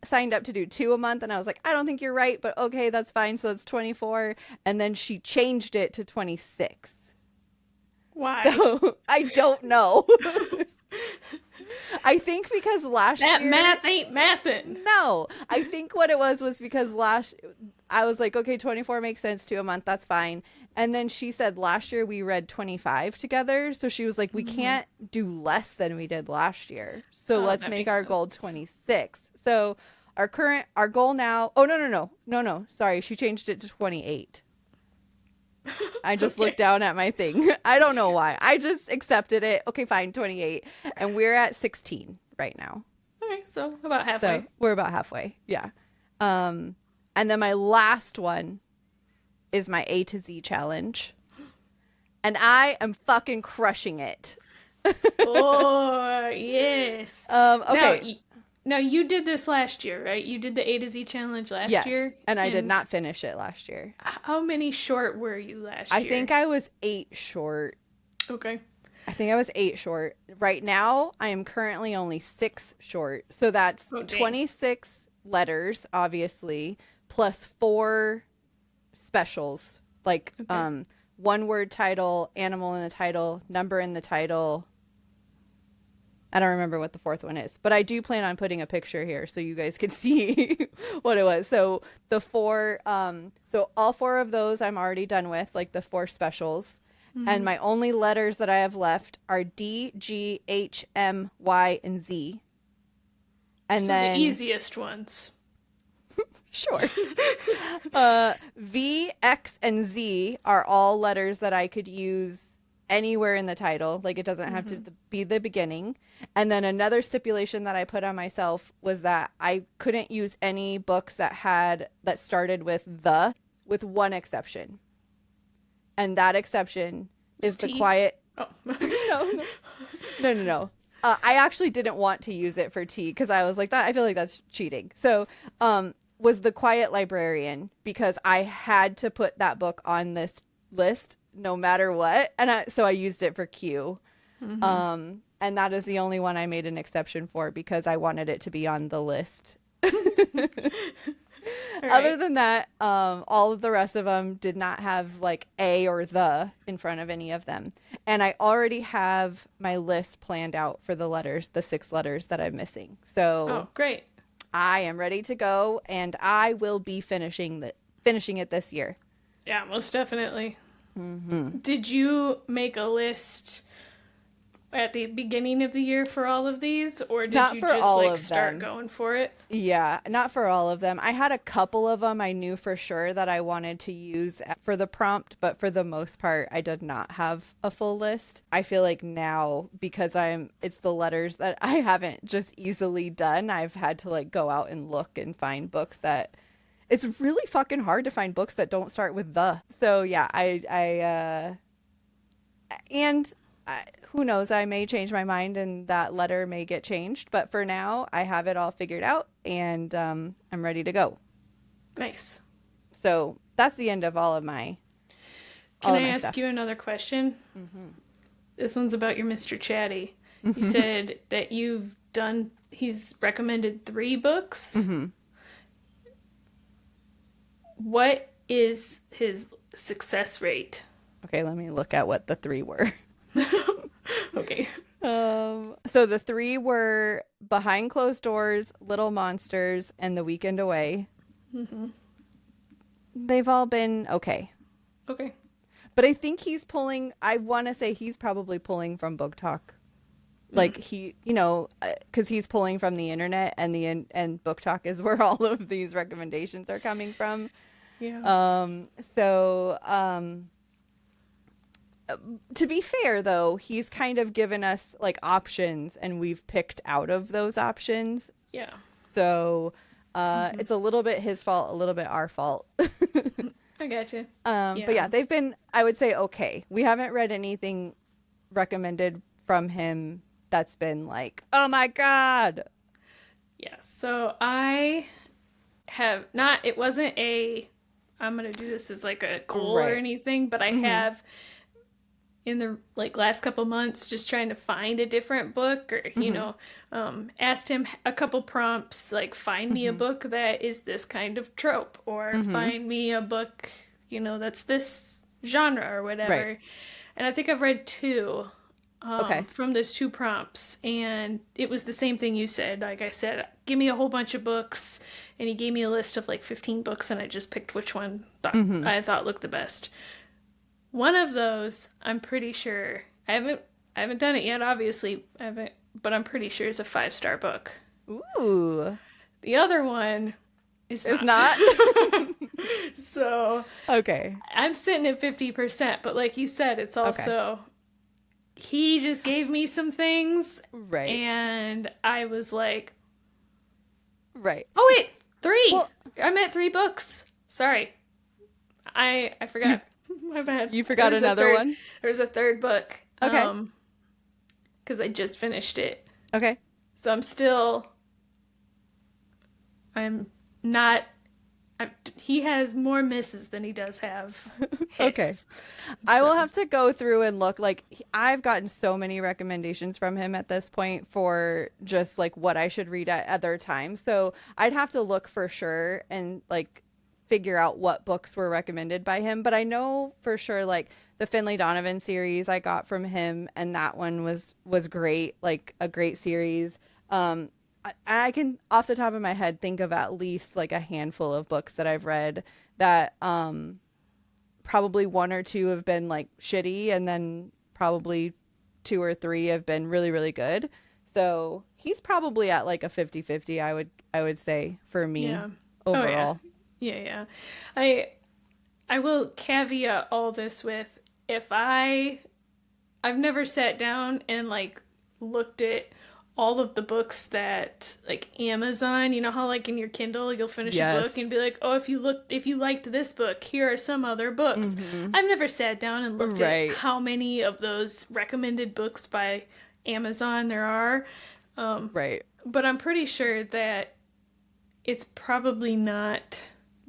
signed up to do 2 a month. And I was like, I don't think you're right, but okay, that's fine. So it's 24. And then she changed it to 26. Why? So I don't know. I think because last year... That math ain't mathin'. No. I think what it was because I was like, okay, 24 makes sense, 2 a month, that's fine. And then she said last year we read 25 together. So she was like, we can't do less than we did last year. So let's make our goal 26. So our goal now... Oh, no. Sorry, she changed it to 28. I just looked down at my thing. I don't know why. I just accepted it. Okay, fine, 28. And we're at 16 right now. Okay, so about halfway. So we're about halfway. Yeah. And then my last one is my A to Z challenge. And I am crushing it. Oh, yes. Okay. Now, you did this last year, right? You did the A to Z challenge last year? And I did not finish it last year. How many short were you last year? I think I was 8 short. Okay. I think I was 8 short. Right now, I am currently only 6 short. So that's 26 letters, obviously, plus 4 specials. Like 1-word title, animal in the title, number in the title. I don't remember what the 4th one is, but I do plan on putting a picture here so you guys can see what it was. So the 4, so all 4 of those I'm already done with, like the 4 specials. Mm-hmm. And my only letters that I have left are D, G, H, M, Y, and Z. And so then the easiest ones. Sure. V, X, and Z are all letters that I could use anywhere in the title. Like, it doesn't have to be the beginning. And then another stipulation that I put on myself was that I couldn't use any books that started with one exception. And that exception is the quiet. Oh. No. I actually didn't want to use it for T because I was like, I feel like that's cheating. So, was The Quiet Librarian, because I had to put that book on this list no matter what. And so I used it for Q. Mm-hmm. And that is the only one I made an exception for because I wanted it to be on the list. Right. Other than that, all of the rest of them did not have like A or the in front of any of them. And I already have my list planned out for the letters, the 6 letters that I'm missing. So great. I am ready to go, and I will be finishing it this year. Yeah, most definitely. Mm-hmm. Did you make a list at the beginning of the year for all of these, or did you just start going for it? Yeah, not for all of them. I had a couple of them I knew for sure that I wanted to use for the prompt, but for the most part, I did not have a full list. I feel like now, because it's the letters that I haven't just easily done, I've had to like go out and look and find books that it's really fucking hard to find books that don't start with the. So yeah, who knows, I may change my mind and that letter may get changed. But for now, I have it all figured out and I'm ready to go. Nice. So that's the end of all of my Can I ask you another question? Mm-hmm. This one's about your Mr. Chatty. You said that he's recommended 3 books. Mm-hmm. What is his success rate? Okay, let me look at what the 3 were. Okay. So the 3 were Behind Closed Doors, Little Monsters, and The Weekend Away. Mm-hmm. They've all been okay. Okay. But I think I want to say he's probably pulling from BookTok. Like because he's pulling from the internet and BookTok is where all of these recommendations are coming from. Yeah. To be fair, though, he's kind of given us like options and we've picked out of those options. Yeah. So it's a little bit his fault, a little bit our fault. I gotcha. But yeah, they've been, I would say, okay. We haven't read anything recommended from him that's been like, oh my God. Yeah. So I have not, it wasn't I'm going to do this as like a goal or Right. anything, but I have in the like last couple months just trying to find a different book or asked him a couple prompts like find me a book that is this kind of trope or find me a book that's this genre or whatever. Right. And I think I've read two Okay. from those two prompts, and it was the same thing you said. Like I said, give me a whole bunch of books, and he gave me a list of like 15 books, and I just picked which one I thought looked the best. One of those, I'm pretty sure, I haven't done it yet, obviously, but I'm pretty sure is a 5-star book. Ooh. The other one is not. So Okay. I'm sitting at 50%, but like you said, it's also he just gave me some things, Right. and I was like, right. oh wait, 3. Well, I meant 3 books. Sorry, I forgot. My bad. You forgot another one? There's a third book. Okay. Because I just finished it. Okay. So I'm not. He has more misses than he does have hits. Okay. I will have to go through and look. Like, I've gotten so many recommendations from him at this point for just like what I should read at other times. So I'd have to look for sure and like figure out what books were recommended by him. But I know for sure like the Finley Donovan series I got from him, and that one was great, like a great series. I can off the top of my head think of at least like a handful of books that I've read that probably 1 or 2 have been like shitty, and then probably 2 or 3 have been really, really good. So he's probably at like a 50-50, I would say, for me overall. Oh, yeah. I will caveat all this with I've never sat down and like looked at all of the books that like Amazon, you know how like in your Kindle you'll finish a book and be like, oh, if you liked this book, here are some other books. I've never sat down and looked at how many of those recommended books by Amazon there are. But I'm pretty sure that it's probably not.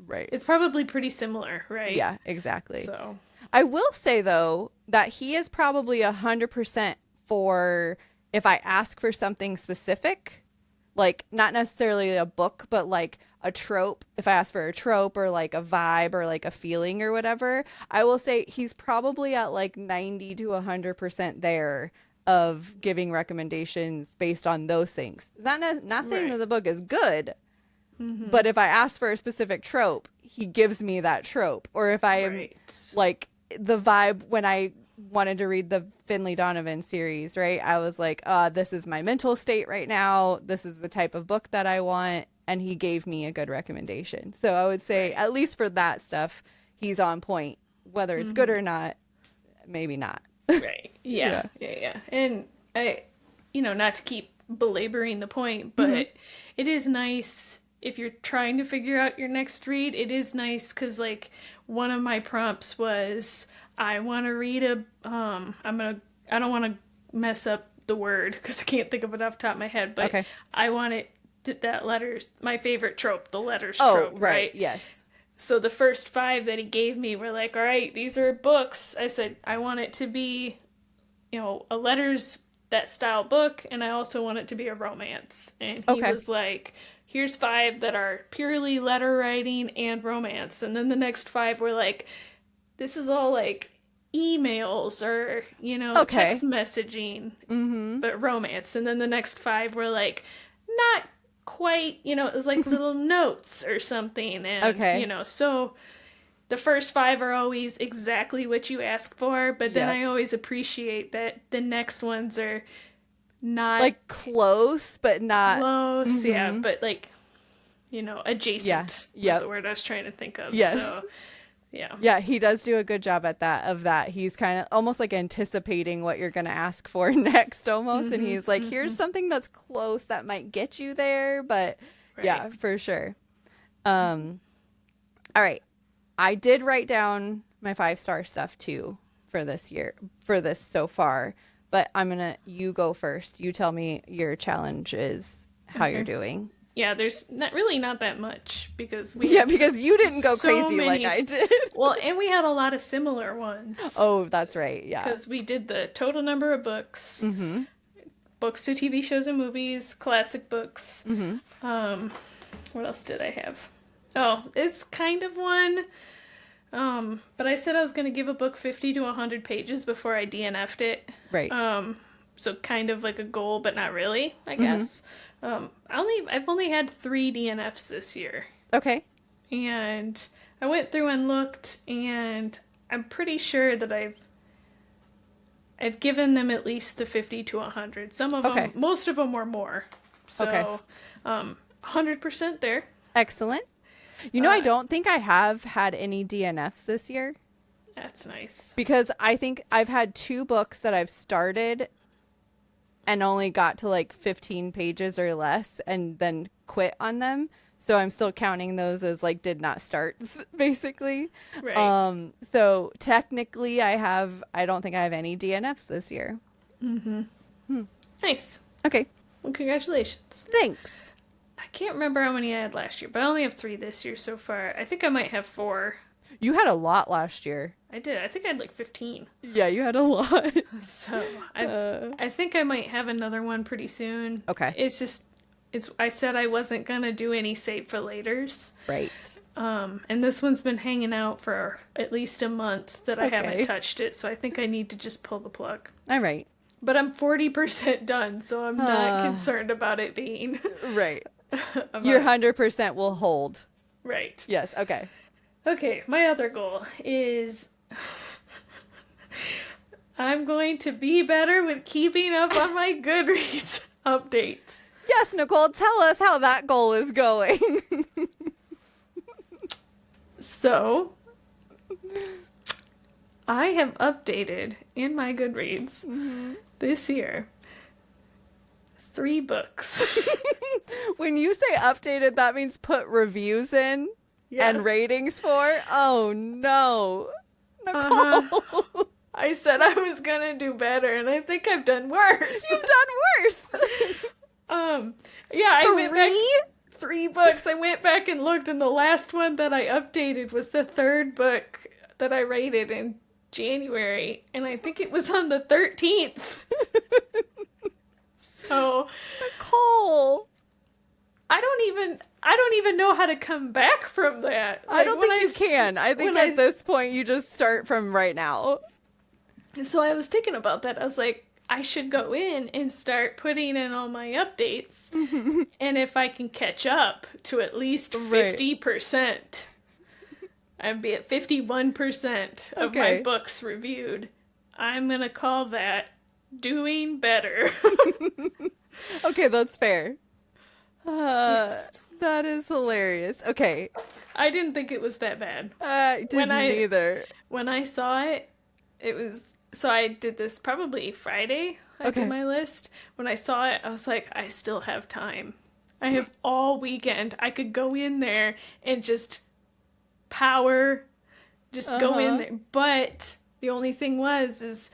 Right. It's probably pretty similar, right? Yeah, exactly. So I will say though that he is probably 100% for if I ask for something specific, like not necessarily a book, but like a trope. If I ask for a trope or like a vibe or like a feeling or whatever, I will say he's probably at like 90 to 100% there of giving recommendations based on those things. Not saying that the book is good, but if I ask for a specific trope, he gives me that trope. Or if I am like the vibe when I wanted to read the Finley Donovan series, right? I was like, this is my mental state right now. This is the type of book that I want. And he gave me a good recommendation. So I would say, at least for that stuff, he's on point. Whether it's good or not, maybe not. Right. Yeah. And I, not to keep belaboring the point, but it is nice if you're trying to figure out your next read. It is nice because like one of my prompts was, I want to read I don't want to mess up the word because I can't think of it off the top of my head, but I want it that letters, my favorite trope, the letters trope, right? Yes. So the first 5 that he gave me were like, all right, these are books. I said, I want it to be, a letters, that style book, and I also want it to be a romance. And he was like, here's 5 that are purely letter writing and romance. And then the next 5 were like, this is all like emails or, text messaging, but romance. And then the next 5 were like, not quite, it was like little notes or something. And, so the first 5 are always exactly what you ask for. But then I always appreciate that the next ones are not like close, but not close. Yeah. But like, adjacent was the word I was trying to think of. Yes. So, yeah, he does do a good job at that. He's kind of almost like anticipating what you're going to ask for next almost. And he's like, here's something that's close that might get you there. But yeah, for sure. All right. I did write down my 5-star stuff too for this so far. but you go first. You tell me your challenge is how you're doing. Yeah, there's not that much because because you didn't go so crazy many, like I did. Well, and we had a lot of similar ones. Oh, that's right. Yeah. Because we did the total number of books, books to TV shows and movies, classic books. What else did I have? Oh, it's kind of one. But I said I was going to give a book 50 to 100 pages before I DNF'd it. Right. So kind of like a goal, but not really, I guess. I've only had 3 DNFs this year. Okay. And I went through and looked, and I'm pretty sure that I've given them at least the 50 to 100. Some of them, most of them were more. So, 100% there. Excellent. I don't think I have had any DNFs this year. That's nice. Because I think I've had 2 books that I've started and only got to like 15 pages or less and then quit on them. So I'm still counting those as like did not start, basically. Right. So technically I don't think I have any DNFs this year. Nice. Okay. Well, congratulations. Thanks. I can't remember how many I had last year, but I only have 3 this year so far. I think I might have 4. You had a lot last year. I did. I think I had like 15. Yeah, you had a lot. So I think I might have another one pretty soon. Okay. I said I wasn't going to do any save for laters. Right. And this one's been hanging out for at least a month that I haven't touched it. So I think I need to just pull the plug. All right. But I'm 40% done, so I'm not concerned about it being. Right. Your 100% will hold. Right. Yes. Okay. Okay, my other goal is I'm going to be better with keeping up on my Goodreads updates. Yes, Nicole, tell us how that goal is going. So, I have updated in my Goodreads this year 3 books. When you say updated, that means put reviews in and ratings for? Oh, no. Nicole. I said I was going to do better, and I think I've done worse. You've done worse. Yeah, 3? 3 books. I went back and looked, and the last one that I updated was the 3rd book that I rated in January, and I think it was on the 13th. So, Nicole, I don't even know how to come back from that. I don't think you can. I think at this point you just start from right now. So I was thinking about that. I was like, I should go in and start putting in all my updates. And if I can catch up to at least 50%, I'd be at 51% of my books reviewed. I'm going to call that doing better. Okay, that's fair. That is hilarious. Okay. I didn't think it was that bad. I didn't either. When I saw it, it was... So I did this probably Friday. I did my list. When I saw it, I was like, I still have time. I have all weekend. I could go in there and just go in there. But the only thing is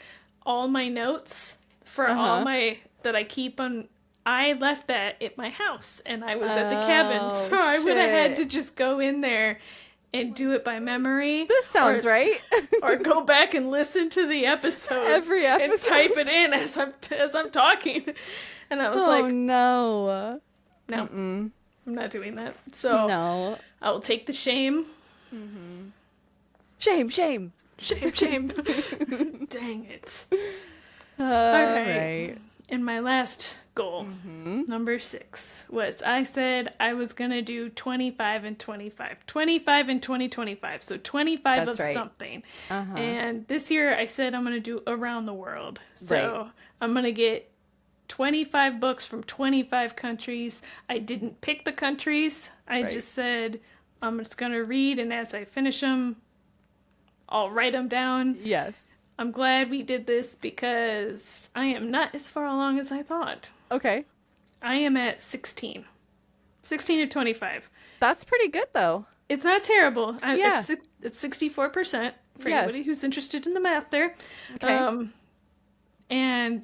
all my notes for all my... that I keep on... I left that at my house, and I was at the cabin, so I would have had to just go in there and do it by memory. This sounds right. Or go back and listen to the episodes. Every episode. And type it in as I'm talking. And I was like... no. No, I'm not doing that. So no. I will take the shame. Shame. Shame. Dang it. All right. And my last goal, number 6, was I said I was going to do 25 and 25. 25 and 2025. So 25 of something. And this year I said I'm going to do around the world. So I'm going to get 25 books from 25 countries. I didn't pick the countries. I just said I'm just going to read, and as I finish them, I'll write them down. Yes. I'm glad we did this because I am not as far along as I thought. Okay. I am at 16. 16 to 25. That's pretty good, though. It's not terrible. It's 64% for anybody who's interested in the math there. Okay. and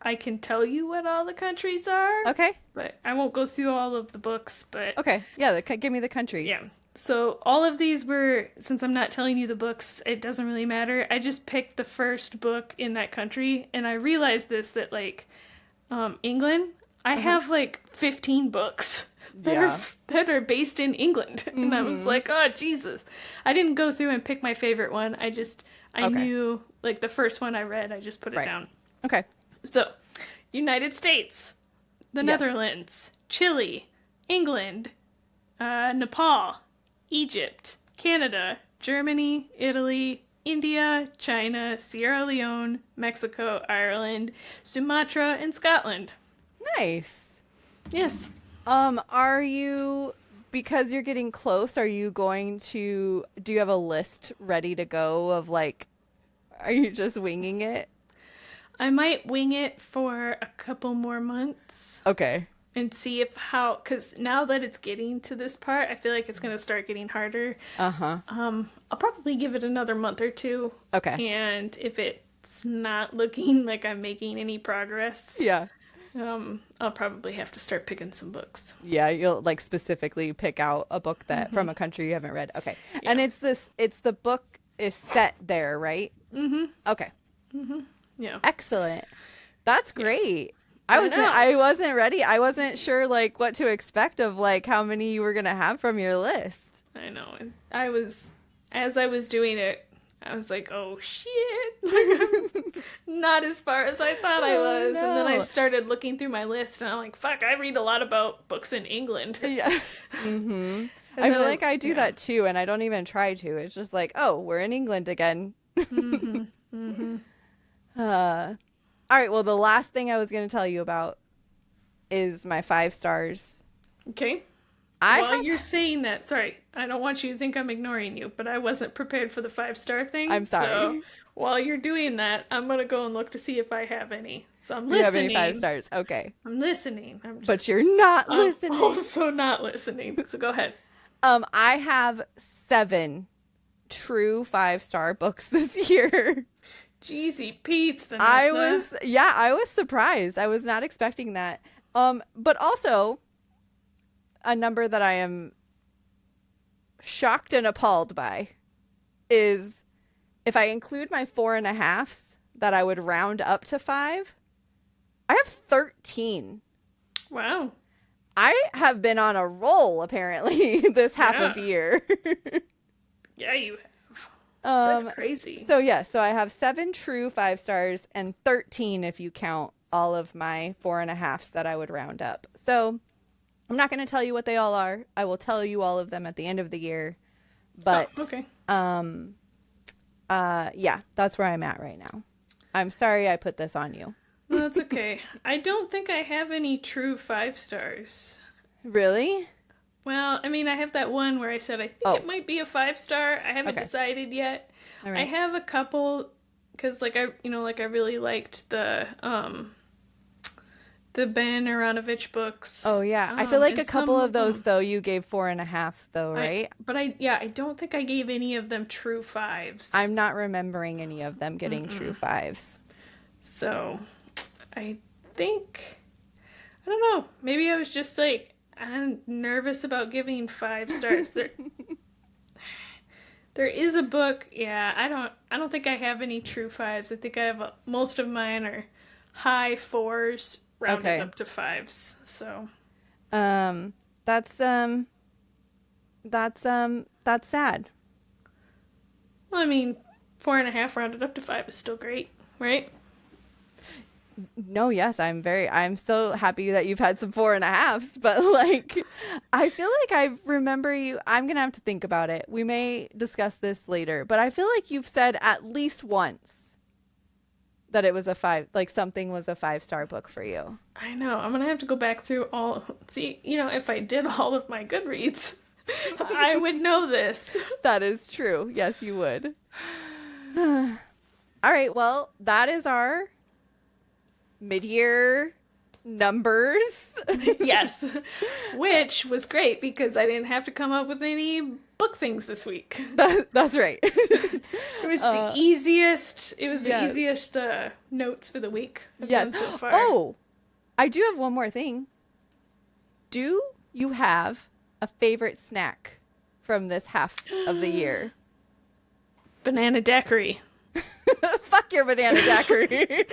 I can tell you what all the countries are. Okay. But I won't go through all of the books, but... Okay. Yeah, give me the countries. Yeah. So all of these were, since I'm not telling you the books, it doesn't really matter. I just picked the first book in that country, and I realized that, like, England, I have, like, 15 books that are based in England. Mm-hmm. And I was like, oh, Jesus. I didn't go through and pick my favorite one. I knew, like, the first one I read, I just put it down. Okay. So, United States, the Netherlands, Chile, England, Nepal, Egypt, Canada, Germany, Italy, India, China, Sierra Leone, Mexico, Ireland, Sumatra, and Scotland. Nice. Yes. Are you, because you're getting close, do you have a list ready to go of, like, are you just winging it? I might wing it for a couple more months. Okay. And see because now that it's getting to this part, I feel like it's going to start getting harder. Uh-huh. I'll probably give it another month or two. Okay. And if it's not looking like I'm making any progress, I'll probably have to start picking some books. Yeah, you'll, like, specifically pick out a book that from a country you haven't read. Okay. Yeah. And it's the book is set there, right? Mm-hmm. Okay. Mm-hmm. Yeah. Excellent. That's great. I wasn't ready. I wasn't sure, like, what to expect of, like, how many you were going to have from your list. I know. And as I was doing it, I was like, oh, shit. Like, I'm not as far as I thought I was. No. And then I started looking through my list, and I'm like, fuck, I read a lot about books in England. Yeah. Mm-hmm. I feel like I do that, too, and I don't even try to. It's just like, oh, we're in England again. Mm-hmm. Mm-hmm. All right, well, the last thing I was going to tell you about is my 5 stars. Okay. While you're saying that, sorry, I don't want you to think I'm ignoring you, but I wasn't prepared for the 5-star thing. I'm sorry. So while you're doing that, I'm going to go and look to see if I have any. So I'm listening. You have any 5 stars? Okay. I'm listening. But you're not listening. I'm also not listening. So go ahead. I have 7 true 5-star books this year. Jeezy Pete's, Vanessa. I was surprised. I was not expecting that. But also, a number that I am shocked and appalled by is if I include my 4.5s that I would round up to 5, I have 13. Wow. I have been on a roll, apparently, this half of year. Yeah, you have. That's crazy. So I have 7 true 5 stars and 13 if you count all of my 4.5s that I would round up. So I'm not going to tell you what they all are. I will tell you all of them at the end of the year. But okay. That's where I'm at right now. I'm sorry I put this on you. No, that's okay. I don't think I have any true 5 stars. Really? Well, I mean, I have that one where I said I think it might be a 5-star. I haven't decided yet. All right. I have a couple because, like, I really liked the Ben Aronovich books. Oh yeah, I feel like a couple of those though you gave 4.5s though, right? I don't think I gave any of them true 5s. I'm not remembering any of them getting true 5s. So, I think I don't know. Maybe I was just like. I'm nervous about giving 5 stars. There is a book. Yeah, I don't think I have any true 5s. I think I have most of mine are high 4s rounded up to 5s. So, that's sad. Well, I mean, 4.5 rounded up to 5 is still great, right? No, yes, I'm so happy that you've had some 4.5s, but like, I feel like I remember I'm going to have to think about it. We may discuss this later, but I feel like you've said at least once that it was something was a 5-star book for you. I know. I'm going to have to go back through see, if I did all of my Goodreads, I would know this. That is true. Yes, you would. All right. Well, that is our mid-year numbers. Yes, which was great because I didn't have to come up with any book things this week. That's right. It was the easiest. It was the yes. easiest notes for the week I've Yes. done so far. Oh, I do have one more thing. Do you have a favorite snack from this half of the year? Banana daiquiri. Fuck your banana daiquiri.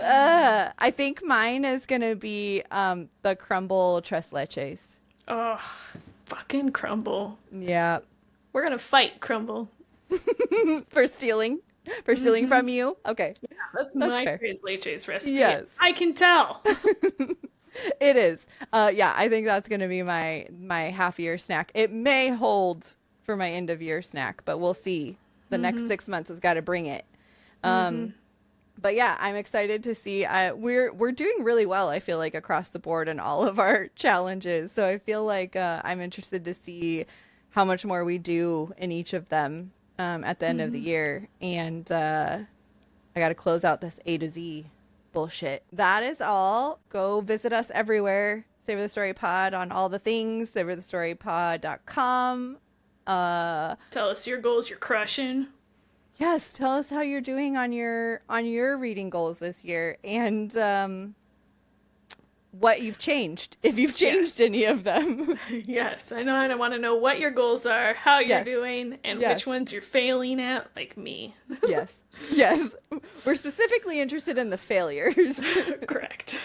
I think mine is gonna be the crumble tres leches. Oh, fucking Crumble. Yeah. We're gonna fight, Crumble. For stealing from you. Okay. Yeah, that's my fair. tres leches recipe. Yes. I can tell. It is. Yeah, I think that's gonna be my half year snack. It may hold for my end of year snack, but we'll see. The next 6 months has got to bring it. But yeah, I'm excited to see. We're doing really well, I feel like, across the board in all of our challenges. So I feel like I'm interested to see how much more we do in each of them at the end of the year. And I got to close out this A to Z bullshit. That is all. Go visit us everywhere. Savor the Story Pod on all the things. SavorTheStoryPod.com. Tell us your goals you're crushing. Yes, tell us how you're doing on your reading goals this year, and what you've changed, if you've changed any of them. Yes, I know. I want to know what your goals are, how you're Yes. doing, and Yes. which ones you're failing at, like me. Yes. We're specifically interested in the failures. Correct.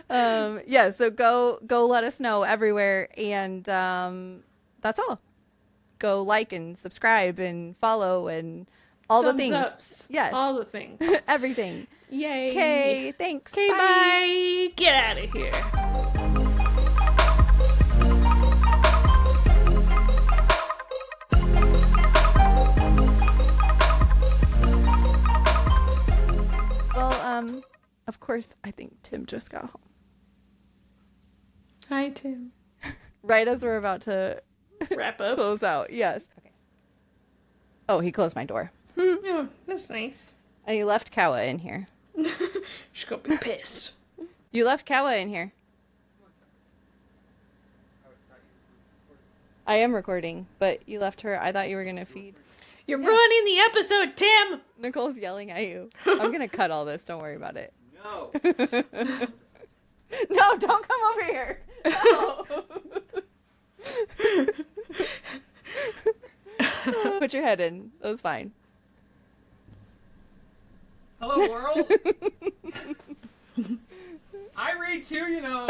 Yeah, so go let us know everywhere, and that's all. Go like and subscribe and follow and all Thumbs the things. ups. Yes. All the things. Everything. Yay. Okay, thanks. Okay, bye. Get out of here. Well, of course, I think Tim just got home. Hi, Tim. Right as we're about to Wrap up. close out. Yes. Okay. Oh, he closed my door. Oh, that's nice. And he left Kawa in here. She's gonna be pissed. You left Kawa in here. I am recording, but you left her. I thought you were going to feed. You're ruining the episode, Tim! Nicole's yelling at you. I'm going to cut all this. Don't worry about it. No. No, don't come over here. No. Put your head in. That was fine. Hello, world. I read too, you know.